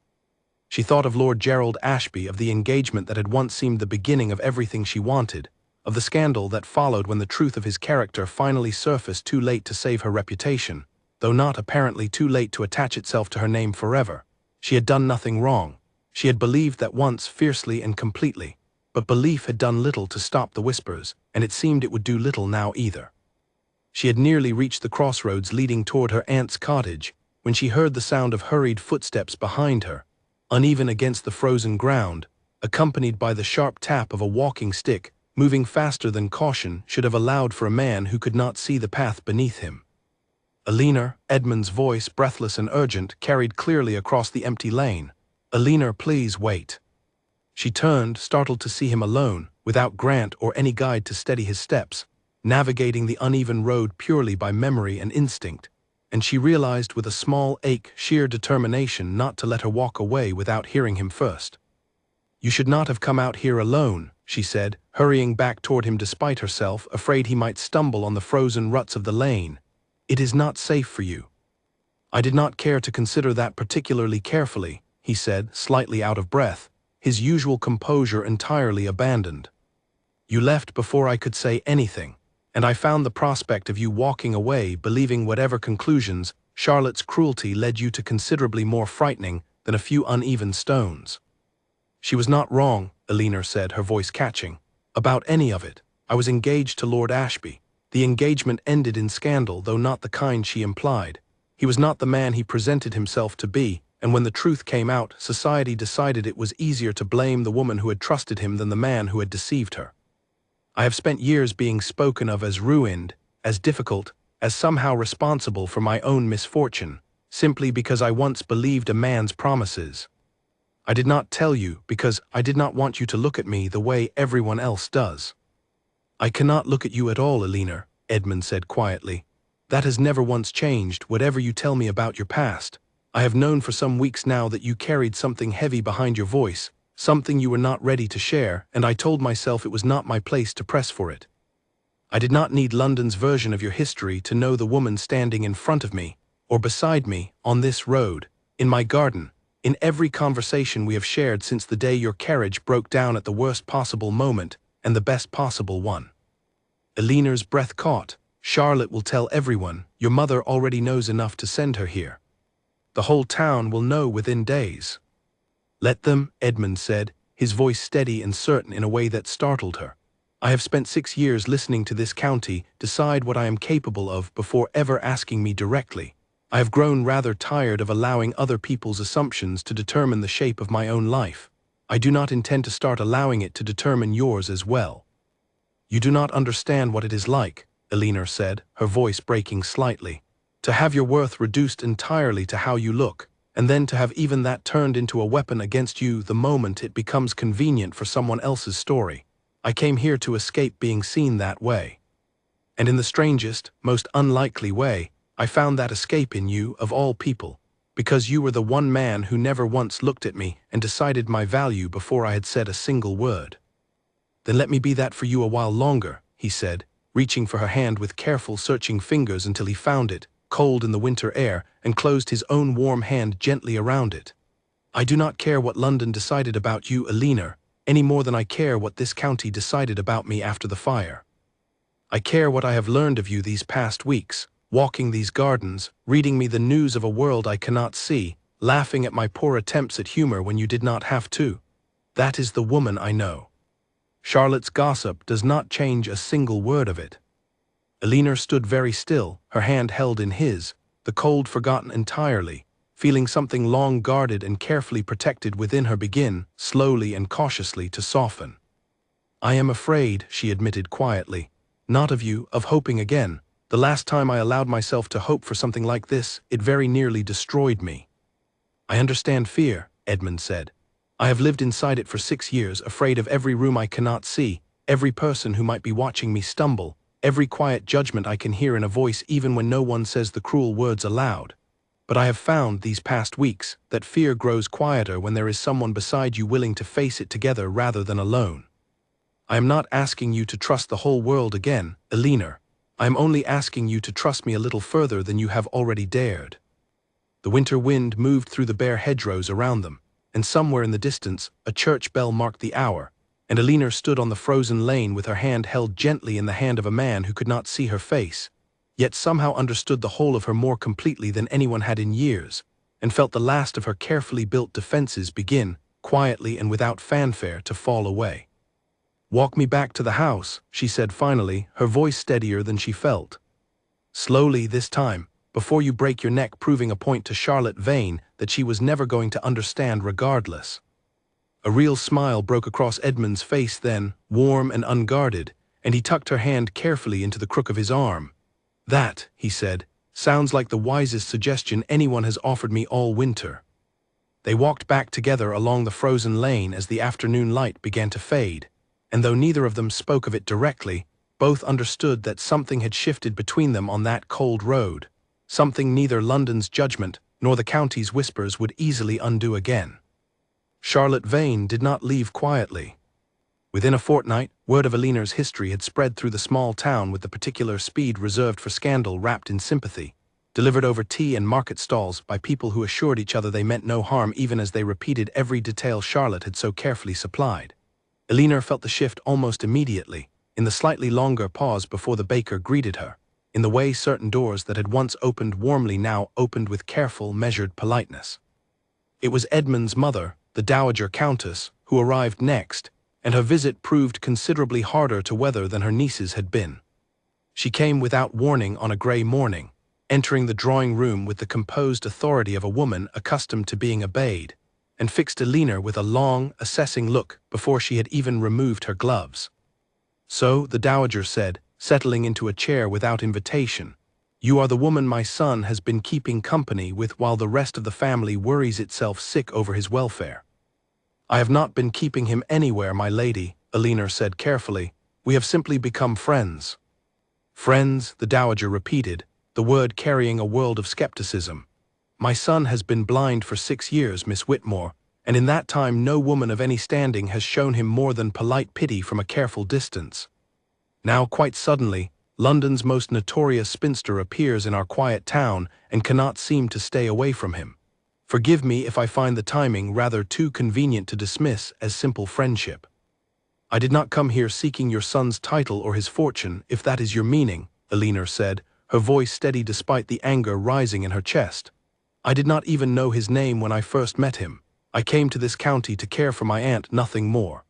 Speaker 1: She thought of Lord Gerald Ashby, of the engagement that had once seemed the beginning of everything she wanted, of the scandal that followed when the truth of his character finally surfaced too late to save her reputation, though not apparently too late to attach itself to her name forever. She had done nothing wrong. She had believed that once fiercely and completely, but belief had done little to stop the whispers, and it seemed it would do little now either. She had nearly reached the crossroads leading toward her aunt's cottage, when she heard the sound of hurried footsteps behind her, uneven against the frozen ground, accompanied by the sharp tap of a walking stick, moving faster than caution should have allowed for a man who could not see the path beneath him. "Eleanor," Edmund's voice, breathless and urgent, carried clearly across the empty lane. "Eleanor, please wait." She turned, startled to see him alone, without Grant or any guide to steady his steps, navigating the uneven road purely by memory and instinct, and she realized with a small ache sheer determination not to let her walk away without hearing him first. "You should not have come out here alone," she said, hurrying back toward him despite herself, afraid he might stumble on the frozen ruts of the lane. "It is not safe for you." "I did not care to consider that particularly carefully," he said, slightly out of breath, his usual composure entirely abandoned. "You left before I could say anything, and I found the prospect of you walking away, believing whatever conclusions Charlotte's cruelty led you to considerably more frightening than a few uneven stones. She was not wrong, Elinor said, her voice catching. About any of it. I was engaged to Lord Ashby. The engagement ended in scandal, though not the kind she implied. He was not the man he presented himself to be, and when the truth came out, society decided it was easier to blame the woman who had trusted him than the man who had deceived her. I have spent years being spoken of as ruined, as difficult, as somehow responsible for my own misfortune, simply because I once believed a man's promises. I did not tell you because I did not want you to look at me the way everyone else does. I cannot look at you at all, Elinor, Edmund said quietly. That has never once changed, whatever you tell me about your past. I have known for some weeks now that you carried something heavy behind your voice, something you were not ready to share, and I told myself it was not my place to press for it. I did not need London's version of your history to know the woman standing in front of me, or beside me, on this road, in my garden, in every conversation we have shared since the day your carriage broke down at the worst possible moment and the best possible one. Elinor's breath caught. Charlotte will tell everyone. Your mother already knows enough to send her here. The whole town will know within days. Let them, Edmund said, his voice steady and certain in a way that startled her. I have spent 6 years listening to this county decide what I am capable of before ever asking me directly. I have grown rather tired of allowing other people's assumptions to determine the shape of my own life. I do not intend to start allowing it to determine yours as well. You do not understand what it is like, Elinor said, her voice breaking slightly. To have your worth reduced entirely to how you look, and then to have even that turned into a weapon against you the moment it becomes convenient for someone else's story. I came here to escape being seen that way. And in the strangest, most unlikely way, I found that escape in you, of all people, because you were the one man who never once looked at me and decided my value before I had said a single word. Then let me be that for you a while longer, he said, reaching for her hand with careful searching fingers until he found it, cold in the winter air, and closed his own warm hand gently around it. I do not care what London decided about you, Elinor, any more than I care what this county decided about me after the fire. I care what I have learned of you these past weeks, walking these gardens, reading me the news of a world I cannot see, laughing at my poor attempts at humor when you did not have to. That is the woman I know. Charlotte's gossip does not change a single word of it. Elinor stood very still, her hand held in his, the cold forgotten entirely, feeling something long guarded and carefully protected within her begin, slowly and cautiously, to soften. I am afraid, she admitted quietly, not of you, of hoping again. The last time I allowed myself to hope for something like this, it very nearly destroyed me. I understand fear, Edmund said. I have lived inside it for 6 years, afraid of every room I cannot see, every person who might be watching me stumble, every quiet judgment I can hear in a voice even when no one says the cruel words aloud. But I have found these past weeks that fear grows quieter when there is someone beside you willing to face it together rather than alone. I am not asking you to trust the whole world again, Elinor. I am only asking you to trust me a little further than you have already dared. The winter wind moved through the bare hedgerows around them, and somewhere in the distance a church bell marked the hour, and Elinor stood on the frozen lane with her hand held gently in the hand of a man who could not see her face, yet somehow understood the whole of her more completely than anyone had in years, and felt the last of her carefully built defenses begin, quietly and without fanfare, to fall away. "Walk me back to the house," she said finally, her voice steadier than she felt. "Slowly this time, before you break your neck proving a point to Charlotte Vane that she was never going to understand regardless." A real smile broke across Edmund's face then, warm and unguarded, and he tucked her hand carefully into the crook of his arm. "That," he said, "sounds like the wisest suggestion anyone has offered me all winter." They walked back together along the frozen lane as the afternoon light began to fade, and though neither of them spoke of it directly, both understood that something had shifted between them on that cold road, something neither London's judgment nor the county's whispers would easily undo again. Charlotte Vane did not leave quietly. Within a fortnight, word of Elinor's history had spread through the small town with the particular speed reserved for scandal wrapped in sympathy, delivered over tea and market stalls by people who assured each other they meant no harm even as they repeated every detail Charlotte had so carefully supplied. Elinor felt the shift almost immediately, in the slightly longer pause before the baker greeted her, in the way certain doors that had once opened warmly now opened with careful, measured politeness. It was Edmund's mother, the Dowager Countess, who arrived next, and her visit proved considerably harder to weather than her niece's had been. She came without warning on a grey morning, entering the drawing-room with the composed authority of a woman accustomed to being obeyed, and fixed Alina with a long, assessing look before she had even removed her gloves. "So," the Dowager said, settling into a chair without invitation, "you are the woman my son has been keeping company with while the rest of the family worries itself sick over his welfare." "I have not been keeping him anywhere, my lady," Alina said carefully. "We have simply become friends." "Friends," the Dowager repeated, the word carrying a world of skepticism. "My son has been blind for 6 years, Miss Whitmore, and in that time no woman of any standing has shown him more than polite pity from a careful distance. Now, quite suddenly, London's most notorious spinster appears in our quiet town and cannot seem to stay away from him. Forgive me if I find the timing rather too convenient to dismiss as simple friendship. I did not come here seeking your son's title or his fortune, if that is your meaning," Alina said, her voice steady despite the anger rising in her chest. "I did not even know his name when I first met him. I came to this county to care for my aunt, nothing more.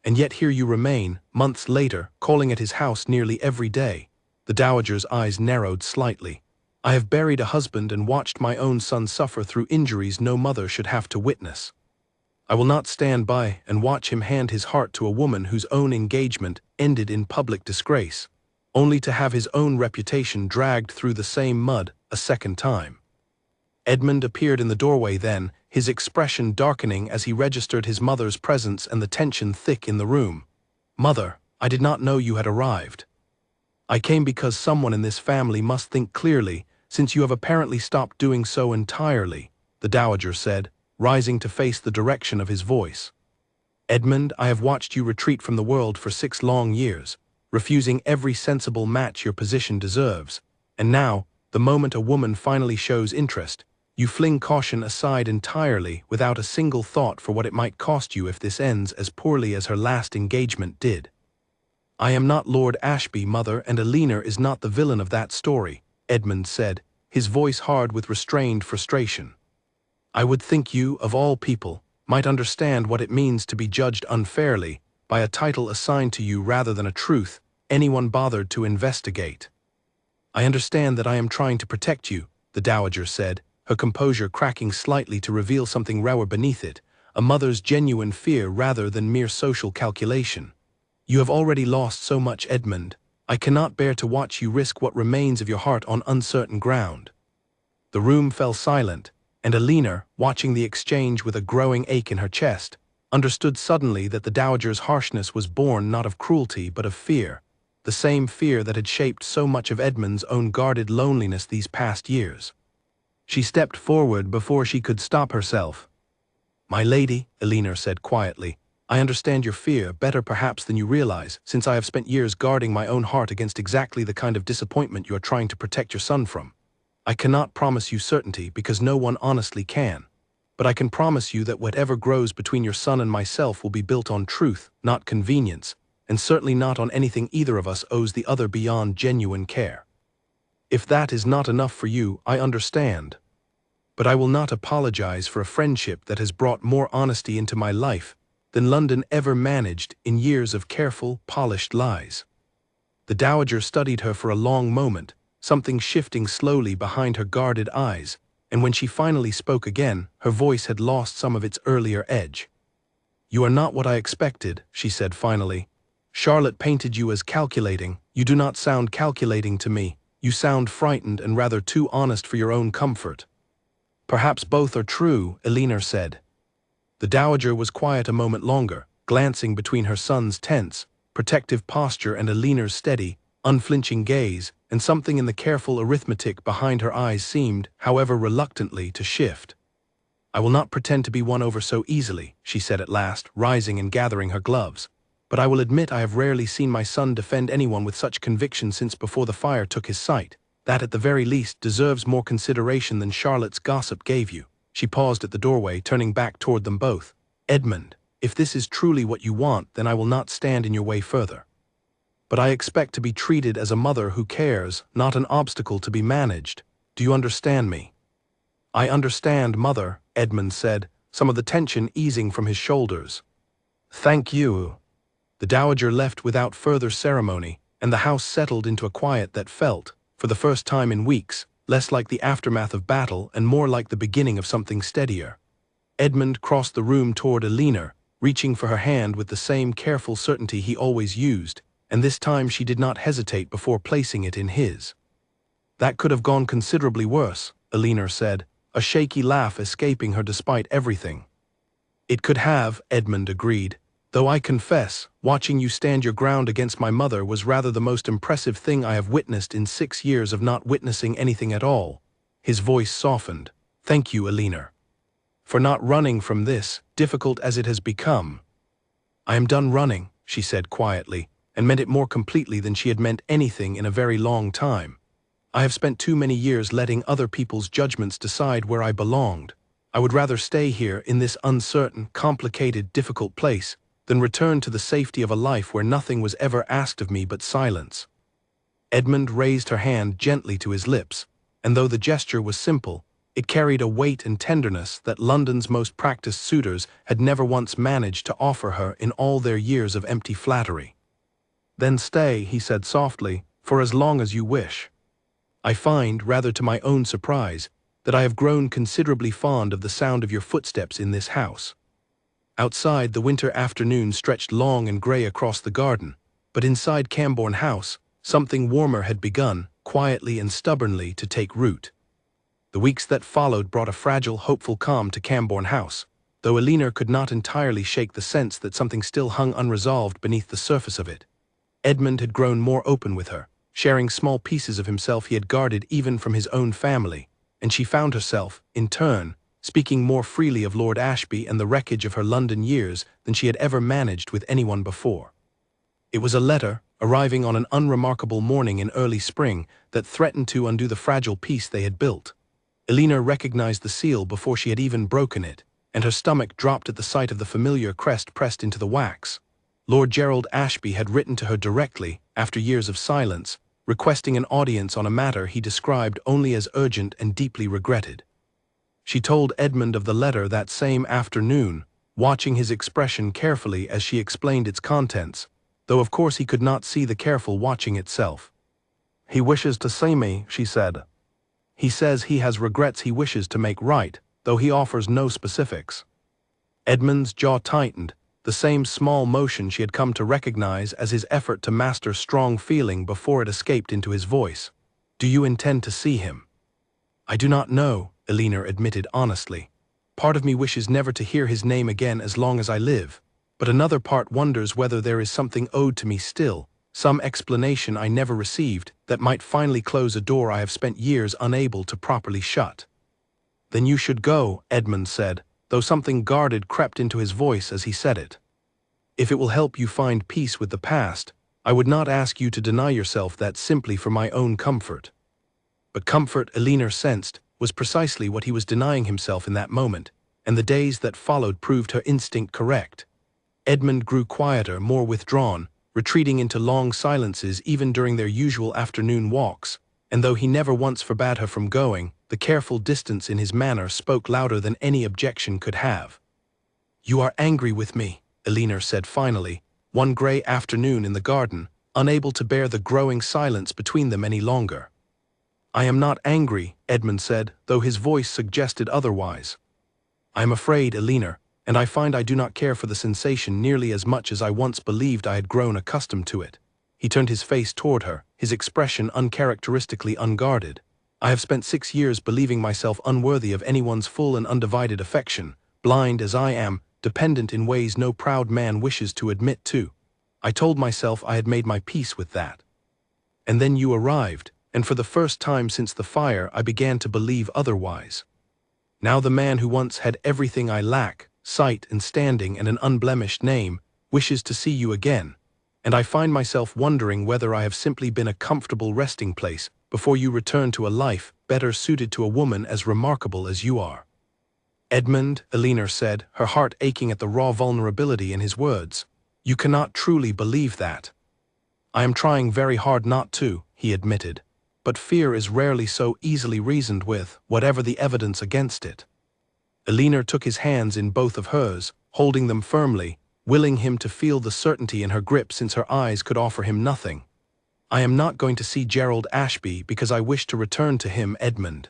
Speaker 1: And yet here you remain, months later, calling at his house nearly every day." The Dowager's eyes narrowed slightly. "I have buried a husband and watched my own son suffer through injuries no mother should have to witness. I will not stand by and watch him hand his heart to a woman whose own engagement ended in public disgrace, only to have his own reputation dragged through the same mud a second time." Edmund appeared in the doorway then, his expression darkening as he registered his mother's presence and the tension thick in the room. "Mother, I did not know you had arrived." "I came because someone in this family must think clearly, since you have apparently stopped doing so entirely," the Dowager said, rising to face the direction of his voice. "Edmund, I have watched you retreat from the world for 6 long years, refusing every sensible match your position deserves, and now, the moment a woman finally shows interest, you fling caution aside entirely without a single thought for what it might cost you if this ends as poorly as her last engagement did." "I am not Lord Ashby, mother, and Alina is not the villain of that story," Edmund said, his voice hard with restrained frustration. "I would think you, of all people, might understand what it means to be judged unfairly by a title assigned to you rather than a truth anyone bothered to investigate." "I understand that I am trying to protect you," the Dowager said, her composure cracking slightly to reveal something rawer beneath it, a mother's genuine fear rather than mere social calculation. "You have already lost so much, Edmund. I cannot bear to watch you risk what remains of your heart on uncertain ground." The room fell silent, and Alina, watching the exchange with a growing ache in her chest, understood suddenly that the Dowager's harshness was born not of cruelty but of fear, the same fear that had shaped so much of Edmund's own guarded loneliness these past years. She stepped forward before she could stop herself. "My lady," Alina said quietly, "I understand your fear better perhaps than you realize, since I have spent years guarding my own heart against exactly the kind of disappointment you are trying to protect your son from. I cannot promise you certainty because no one honestly can, but I can promise you that whatever grows between your son and myself will be built on truth, not convenience, and certainly not on anything either of us owes the other beyond genuine care. If that is not enough for you, I understand. But I will not apologize for a friendship that has brought more honesty into my life than London ever managed in years of careful, polished lies." The Dowager studied her for a long moment, something shifting slowly behind her guarded eyes, and when she finally spoke again, her voice had lost some of its earlier edge. "You are not what I expected," she said finally. "Charlotte painted you as calculating. You do not sound calculating to me. You sound frightened and rather too honest for your own comfort." "Perhaps both are true," Alina said. The Dowager was quiet a moment longer, glancing between her son's tense, protective posture and Alina's steady, unflinching gaze, and something in the careful arithmetic behind her eyes seemed, however reluctantly, to shift. "I will not pretend to be won over so easily," she said at last, rising and gathering her gloves. "But I will admit I have rarely seen my son defend anyone with such conviction since before the fire took his sight. That, at the very least, deserves more consideration than Charlotte's gossip gave you." She paused at the doorway, turning back toward them both. "Edmund, if this is truly what you want, then I will not stand in your way further." But I expect to be treated as a mother who cares, not an obstacle to be managed. Do you understand me?" "I understand, Mother," Edmund said, some of the tension easing from his shoulders. "Thank you." The dowager left without further ceremony, and the house settled into a quiet that felt, for the first time in weeks, less like the aftermath of battle and more like the beginning of something steadier. Edmund crossed the room toward Alina, reaching for her hand with the same careful certainty he always used, and this time she did not hesitate before placing it in his. "That could have gone considerably worse," Alina said, a shaky laugh escaping her despite everything. "It could have," Edmund agreed, "though I confess, watching you stand your ground against my mother was rather the most impressive thing I have witnessed in 6 years of not witnessing anything at all." His voice softened. "Thank you, Alina, for not running from this, difficult as it has become." "I am done running," she said quietly, and meant it more completely than she had meant anything in a very long time. "I have spent too many years letting other people's judgments decide where I belonged. I would rather stay here in this uncertain, complicated, difficult place than return to the safety of a life where nothing was ever asked of me but silence." Edmund raised her hand gently to his lips, and though the gesture was simple, it carried a weight and tenderness that London's most practiced suitors had never once managed to offer her in all their years of empty flattery. "Then stay," he said softly, "for as long as you wish. I find, rather to my own surprise, that I have grown considerably fond of the sound of your footsteps in this house." Outside, the winter afternoon stretched long and grey across the garden, but inside Cambourne House, something warmer had begun, quietly and stubbornly, to take root. The weeks that followed brought a fragile, hopeful calm to Cambourne House, though Alina could not entirely shake the sense that something still hung unresolved beneath the surface of it. Edmund had grown more open with her, sharing small pieces of himself he had guarded even from his own family, and she found herself, in turn, speaking more freely of Lord Ashby and the wreckage of her London years than she had ever managed with anyone before. It was a letter, arriving on an unremarkable morning in early spring, that threatened to undo the fragile peace they had built. Alina recognized the seal before she had even broken it, and her stomach dropped at the sight of the familiar crest pressed into the wax. Lord Gerald Ashby had written to her directly, after years of silence, requesting an audience on a matter he described only as urgent and deeply regretted. She told Edmund of the letter that same afternoon, watching his expression carefully as she explained its contents, though of course he could not see the careful watching itself. "He wishes to see me," she said. "He says he has regrets he wishes to make right, though he offers no specifics." Edmund's jaw tightened, the same small motion she had come to recognize as his effort to master strong feeling before it escaped into his voice. "Do you intend to see him?" "I do not know," Alina admitted honestly. "Part of me wishes never to hear his name again as long as I live, but another part wonders whether there is something owed to me still, some explanation I never received, that might finally close a door I have spent years unable to properly shut." "Then you should go," Edmund said, though something guarded crept into his voice as he said it. "If it will help you find peace with the past, I would not ask you to deny yourself that simply for my own comfort." But comfort, Alina sensed, was precisely what he was denying himself in that moment, and the days that followed proved her instinct correct. Edmund grew quieter, more withdrawn, retreating into long silences even during their usual afternoon walks, and though he never once forbade her from going, the careful distance in his manner spoke louder than any objection could have. "You are angry with me," Alina said finally, one grey afternoon in the garden, unable to bear the growing silence between them any longer. "I am not angry," Edmund said, though his voice suggested otherwise. "I am afraid, Alina, and I find I do not care for the sensation nearly as much as I once believed I had grown accustomed to it." He turned his face toward her, his expression uncharacteristically unguarded. "I have spent 6 years believing myself unworthy of anyone's full and undivided affection, blind as I am, dependent in ways no proud man wishes to admit to. I told myself I had made my peace with that. And then you arrived, and for the first time since the fire I began to believe otherwise. Now the man who once had everything I lack, sight and standing and an unblemished name, wishes to see you again, and I find myself wondering whether I have simply been a comfortable resting place before you return to a life better suited to a woman as remarkable as you are." "Edmund," Alina said, her heart aching at the raw vulnerability in his words, "you cannot truly believe that." I am trying very hard not to, he admitted, but fear is rarely so easily reasoned with, whatever the evidence against it. Elena took his hands in both of hers, holding them firmly, willing him to feel the certainty in her grip since her eyes could offer him nothing. I am not going to see Gerald Ashby because I wish to return to him, Edmund.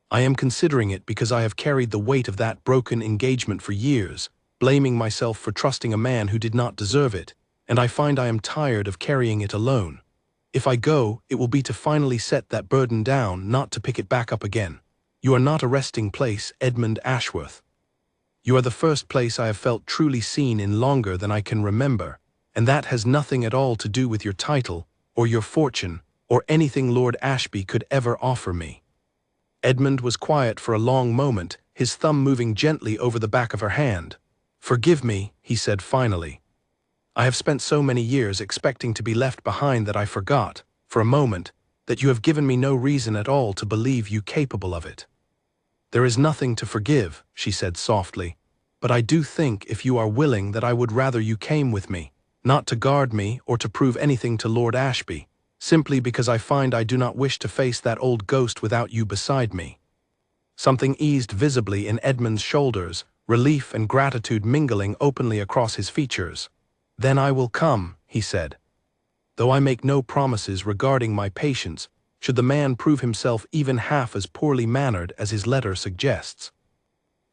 Speaker 1: I am considering it because I have carried the weight of that broken engagement for years, blaming myself for trusting a man who did not deserve it, and I find I am tired of carrying it alone. If I go, it will be to finally set that burden down, not to pick it back up again. You are not a resting place, Edmund Ashworth. You are the first place I have felt truly seen in longer than I can remember, and that has nothing at all to do with your title, or your fortune, or anything Lord Ashby could ever offer me. Edmund was quiet for a long moment, his thumb moving gently over the back of her hand. Forgive me, he said finally. I have spent so many years expecting to be left behind that I forgot, for a moment, that you have given me no reason at all to believe you capable of it. There is nothing to forgive, she said softly, but I do think, if you are willing, that I would rather you came with me, not to guard me or to prove anything to Lord Ashby, simply because I find I do not wish to face that old ghost without you beside me. Something eased visibly in Edmund's shoulders, relief and gratitude mingling openly across his features. Then I will come, he said. Though I make no promises regarding my patience, should the man prove himself even half as poorly mannered as his letter suggests.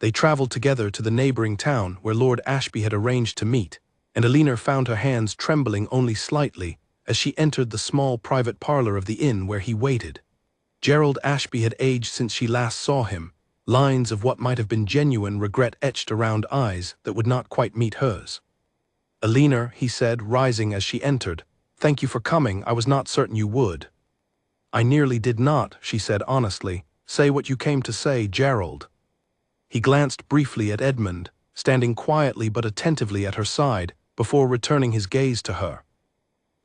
Speaker 1: They traveled together to the neighboring town where Lord Ashby had arranged to meet, and Elena found her hands trembling only slightly as she entered the small private parlor of the inn where he waited. Gerald Ashby had aged since she last saw him, lines of what might have been genuine regret etched around eyes that would not quite meet hers. Elena, he said, rising as she entered, thank you for coming, I was not certain you would. I nearly did not, she said honestly. Say what you came to say, Gerald. He glanced briefly at Edmund, standing quietly but attentively at her side, before returning his gaze to her.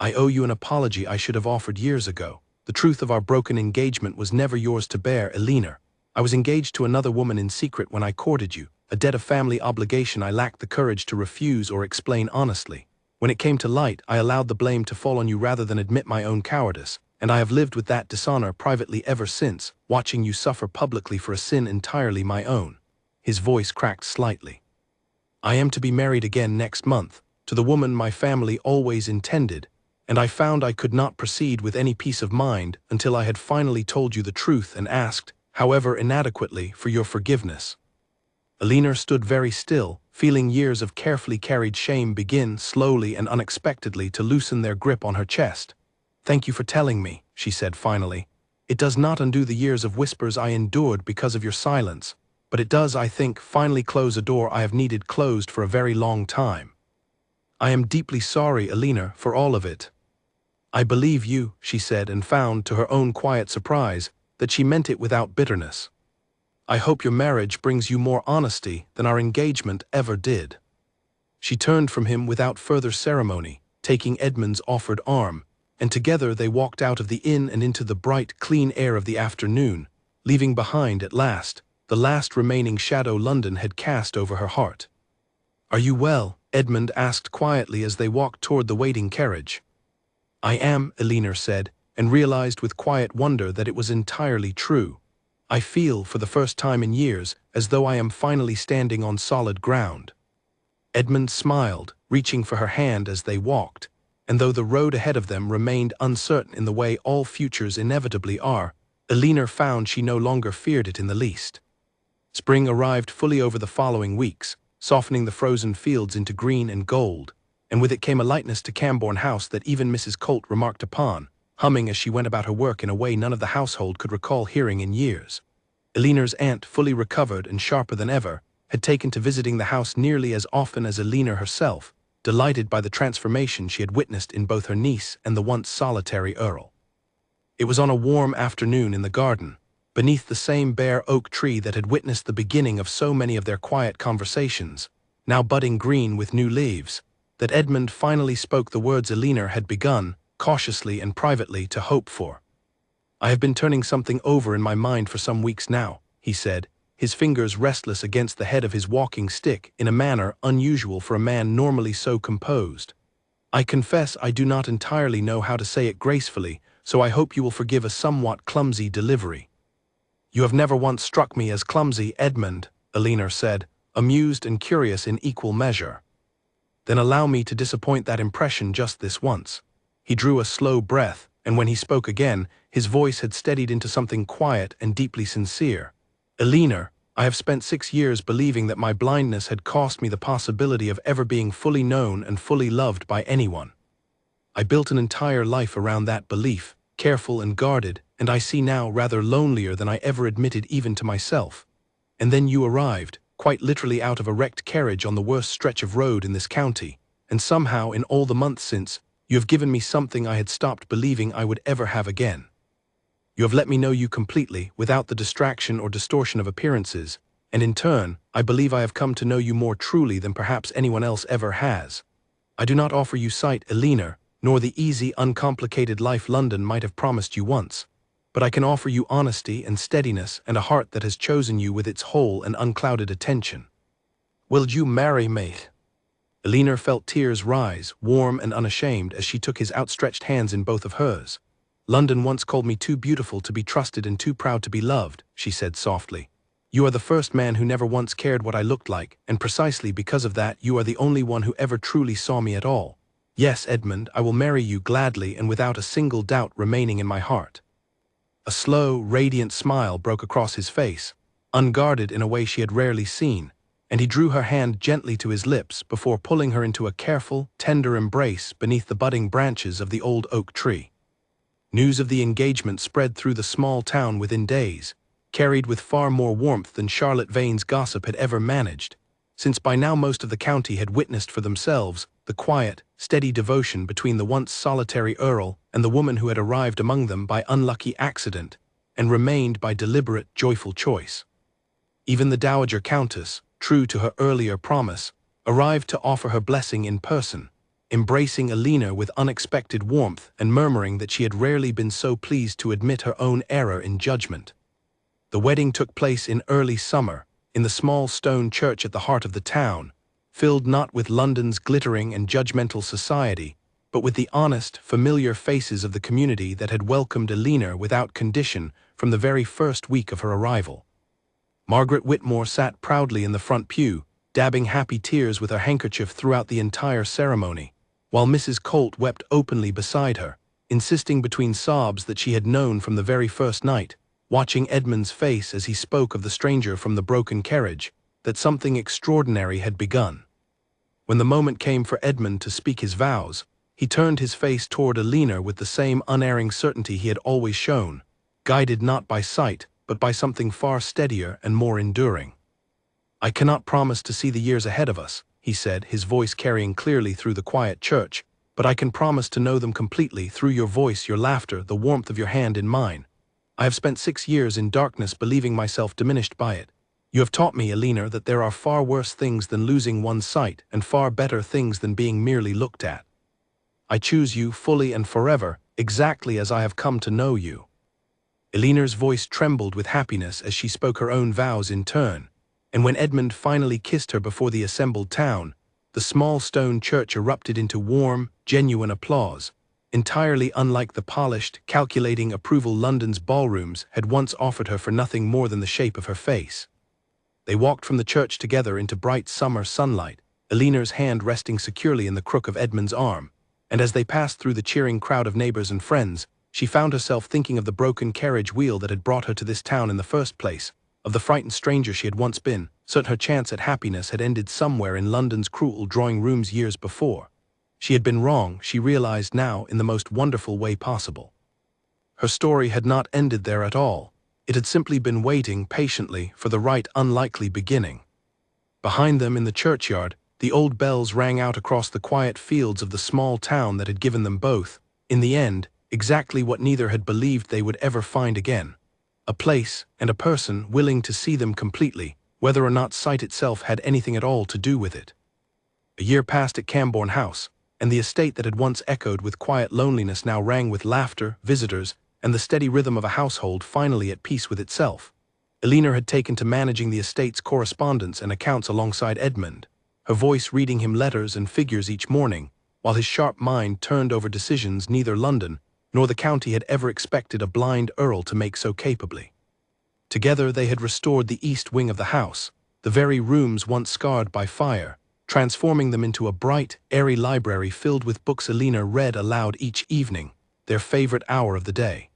Speaker 1: I owe you an apology I should have offered years ago. The truth of our broken engagement was never yours to bear, Elena. I was engaged to another woman in secret when I courted you, a debt of family obligation I lacked the courage to refuse or explain honestly. When it came to light, I allowed the blame to fall on you rather than admit my own cowardice, and I have lived with that dishonor privately ever since, watching you suffer publicly for a sin entirely my own. His voice cracked slightly. I am to be married again next month, to the woman my family always intended, and I found I could not proceed with any peace of mind until I had finally told you the truth and asked, however inadequately, for your forgiveness. Elena stood very still, feeling years of carefully carried shame begin slowly and unexpectedly to loosen their grip on her chest. Thank you for telling me, she said finally. It does not undo the years of whispers I endured because of your silence, but it does, I think, finally close a door I have needed closed for a very long time. I am deeply sorry, Elena, for all of it. I believe you, she said, and found, to her own quiet surprise, that she meant it without bitterness. I hope your marriage brings you more honesty than our engagement ever did. She turned from him without further ceremony, taking Edmund's offered arm, and together they walked out of the inn and into the bright, clean air of the afternoon, leaving behind, at last, the last remaining shadow London had cast over her heart. Are you well? Edmund asked quietly as they walked toward the waiting carriage. I am, Elena said, and realized with quiet wonder that it was entirely true. I feel, for the first time in years, as though I am finally standing on solid ground. Edmund smiled, reaching for her hand as they walked, and though the road ahead of them remained uncertain in the way all futures inevitably are, Elena found she no longer feared it in the least. Spring arrived fully over the following weeks, softening the frozen fields into green and gold, and with it came a lightness to Cambourne House that even Mrs. Colt remarked upon, humming as she went about her work in a way none of the household could recall hearing in years. Eleanor's aunt, fully recovered and sharper than ever, had taken to visiting the house nearly as often as Elena herself, delighted by the transformation she had witnessed in both her niece and the once solitary Earl. It was on a warm afternoon in the garden, beneath the same bare oak tree that had witnessed the beginning of so many of their quiet conversations, now budding green with new leaves, that Edmund finally spoke the words Elena had begun, cautiously and privately, to hope for. I have been turning something over in my mind for some weeks now, he said, his fingers restless against the head of his walking stick in a manner unusual for a man normally so composed. I confess I do not entirely know how to say it gracefully, so I hope you will forgive a somewhat clumsy delivery. You have never once struck me as clumsy, Edmund, Elinor said, amused and curious in equal measure. Then allow me to disappoint that impression just this once. He drew a slow breath, and when he spoke again, his voice had steadied into something quiet and deeply sincere. Elinor, I have spent 6 years believing that my blindness had cost me the possibility of ever being fully known and fully loved by anyone. I built an entire life around that belief, careful and guarded, and I see now rather lonelier than I ever admitted even to myself. And then you arrived, quite literally out of a wrecked carriage on the worst stretch of road in this county, and somehow in all the months since, you have given me something I had stopped believing I would ever have again. You have let me know you completely, without the distraction or distortion of appearances, and in turn, I believe I have come to know you more truly than perhaps anyone else ever has. I do not offer you sight, Elinor, nor the easy, uncomplicated life London might have promised you once, but I can offer you honesty and steadiness and a heart that has chosen you with its whole and unclouded attention. Will you marry me? Elinor felt tears rise, warm and unashamed, as she took his outstretched hands in both of hers. London once called me too beautiful to be trusted and too proud to be loved, she said softly. You are the first man who never once cared what I looked like, and precisely because of that you are the only one who ever truly saw me at all. Yes, Edmund, I will marry you gladly and without a single doubt remaining in my heart. A slow, radiant smile broke across his face, unguarded in a way she had rarely seen, and he drew her hand gently to his lips before pulling her into a careful, tender embrace beneath the budding branches of the old oak tree. News of the engagement spread through the small town within days, carried with far more warmth than Charlotte Vane's gossip had ever managed, since by now most of the county had witnessed for themselves the quiet, steady devotion between the once solitary Earl and the woman who had arrived among them by unlucky accident and remained by deliberate, joyful choice. Even the Dowager Countess, true to her earlier promise, arrived to offer her blessing in person, embracing Elinor with unexpected warmth and murmuring that she had rarely been so pleased to admit her own error in judgment. The wedding took place in early summer, in the small stone church at the heart of the town, filled not with London's glittering and judgmental society, but with the honest, familiar faces of the community that had welcomed Elinor without condition from the very first week of her arrival. Margaret Whitmore sat proudly in the front pew, dabbing happy tears with her handkerchief throughout the entire ceremony, while Mrs. Colt wept openly beside her, insisting between sobs that she had known from the very first night, watching Edmund's face as he spoke of the stranger from the broken carriage, that something extraordinary had begun. When the moment came for Edmund to speak his vows, he turned his face toward Elinor with the same unerring certainty he had always shown, guided not by sight, but by something far steadier and more enduring. I cannot promise to see the years ahead of us, he said, his voice carrying clearly through the quiet church, but I can promise to know them completely through your voice, your laughter, the warmth of your hand in mine. I have spent 6 years in darkness believing myself diminished by it. You have taught me, Elinor, that there are far worse things than losing one's sight and far better things than being merely looked at. I choose you fully and forever, exactly as I have come to know you. Elinor's voice trembled with happiness as she spoke her own vows in turn, and when Edmund finally kissed her before the assembled town, the small stone church erupted into warm, genuine applause, entirely unlike the polished, calculating approval London's ballrooms had once offered her for nothing more than the shape of her face. They walked from the church together into bright summer sunlight, Elinor's hand resting securely in the crook of Edmund's arm, and as they passed through the cheering crowd of neighbors and friends, she found herself thinking of the broken carriage wheel that had brought her to this town in the first place, of the frightened stranger she had once been, certain her chance at happiness had ended somewhere in London's cruel drawing-rooms years before. She had been wrong, she realized now, in the most wonderful way possible. Her story had not ended there at all. It had simply been waiting patiently for the right unlikely beginning. Behind them in the churchyard, the old bells rang out across the quiet fields of the small town that had given them both, in the end, exactly what neither had believed they would ever find again: a place and a person willing to see them completely, whether or not sight itself had anything at all to do with it. A year passed at Cambourne House, and the estate that had once echoed with quiet loneliness now rang with laughter, visitors, and the steady rhythm of a household finally at peace with itself. Elinor had taken to managing the estate's correspondence and accounts alongside Edmund, her voice reading him letters and figures each morning, while his sharp mind turned over decisions neither London nor the county had ever expected a blind earl to make so capably. Together they had restored the east wing of the house, the very rooms once scarred by fire, transforming them into a bright, airy library filled with books Alina read aloud each evening, their favorite hour of the day.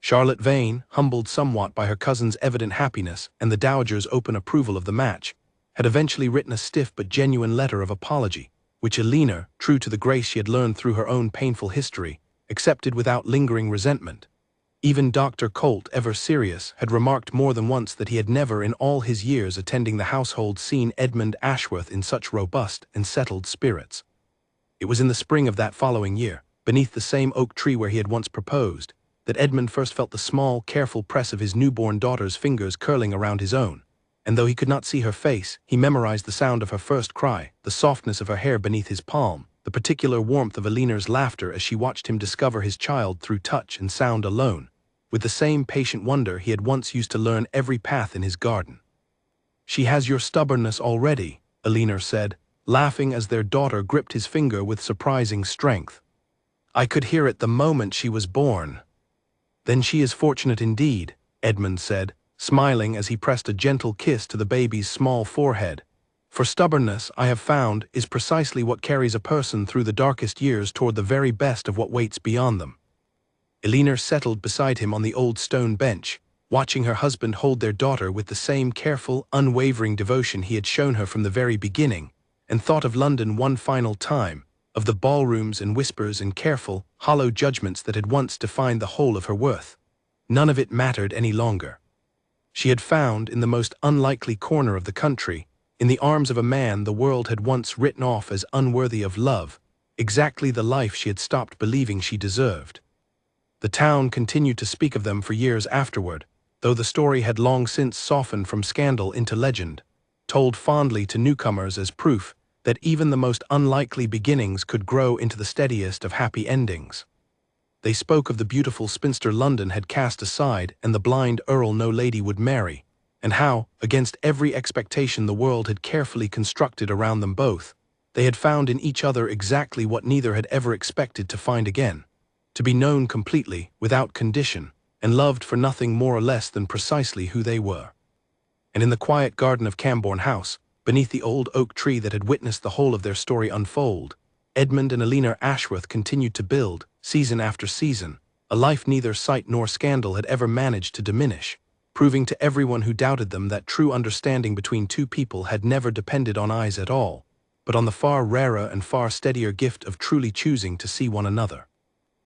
Speaker 1: Charlotte Vane, humbled somewhat by her cousin's evident happiness and the dowager's open approval of the match, had eventually written a stiff but genuine letter of apology, which Alina, true to the grace she had learned through her own painful history, accepted without lingering resentment. Even Dr. Colt, ever serious, had remarked more than once that he had never in all his years attending the household seen Edmund Ashworth in such robust and settled spirits. It was in the spring of that following year, beneath the same oak tree where he had once proposed, that Edmund first felt the small, careful press of his newborn daughter's fingers curling around his own, and though he could not see her face, he memorized the sound of her first cry, the softness of her hair beneath his palm, the particular warmth of Alina's laughter as she watched him discover his child through touch and sound alone, with the same patient wonder he had once used to learn every path in his garden. "She has your stubbornness already," Alina said, laughing as their daughter gripped his finger with surprising strength. "I could hear it the moment she was born." "Then she is fortunate indeed," Edmund said, smiling as he pressed a gentle kiss to the baby's small forehead. "For stubbornness, I have found, is precisely what carries a person through the darkest years toward the very best of what waits beyond them." Alina settled beside him on the old stone bench, watching her husband hold their daughter with the same careful, unwavering devotion he had shown her from the very beginning, and thought of London one final time, of the ballrooms and whispers and careful, hollow judgments that had once defined the whole of her worth. None of it mattered any longer. She had found, in the most unlikely corner of the country, in the arms of a man the world had once written off as unworthy of love, exactly the life she had stopped believing she deserved. The town continued to speak of them for years afterward, though the story had long since softened from scandal into legend, told fondly to newcomers as proof that even the most unlikely beginnings could grow into the steadiest of happy endings. They spoke of the beautiful spinster London had cast aside and the blind earl no lady would marry, and how, against every expectation the world had carefully constructed around them both, they had found in each other exactly what neither had ever expected to find again, to be known completely, without condition, and loved for nothing more or less than precisely who they were. And in the quiet garden of Cambourne House, beneath the old oak tree that had witnessed the whole of their story unfold, Edmund and Alina Ashworth continued to build, season after season, a life neither sight nor scandal had ever managed to diminish, proving to everyone who doubted them that true understanding between two people had never depended on eyes at all, but on the far rarer and far steadier gift of truly choosing to see one another.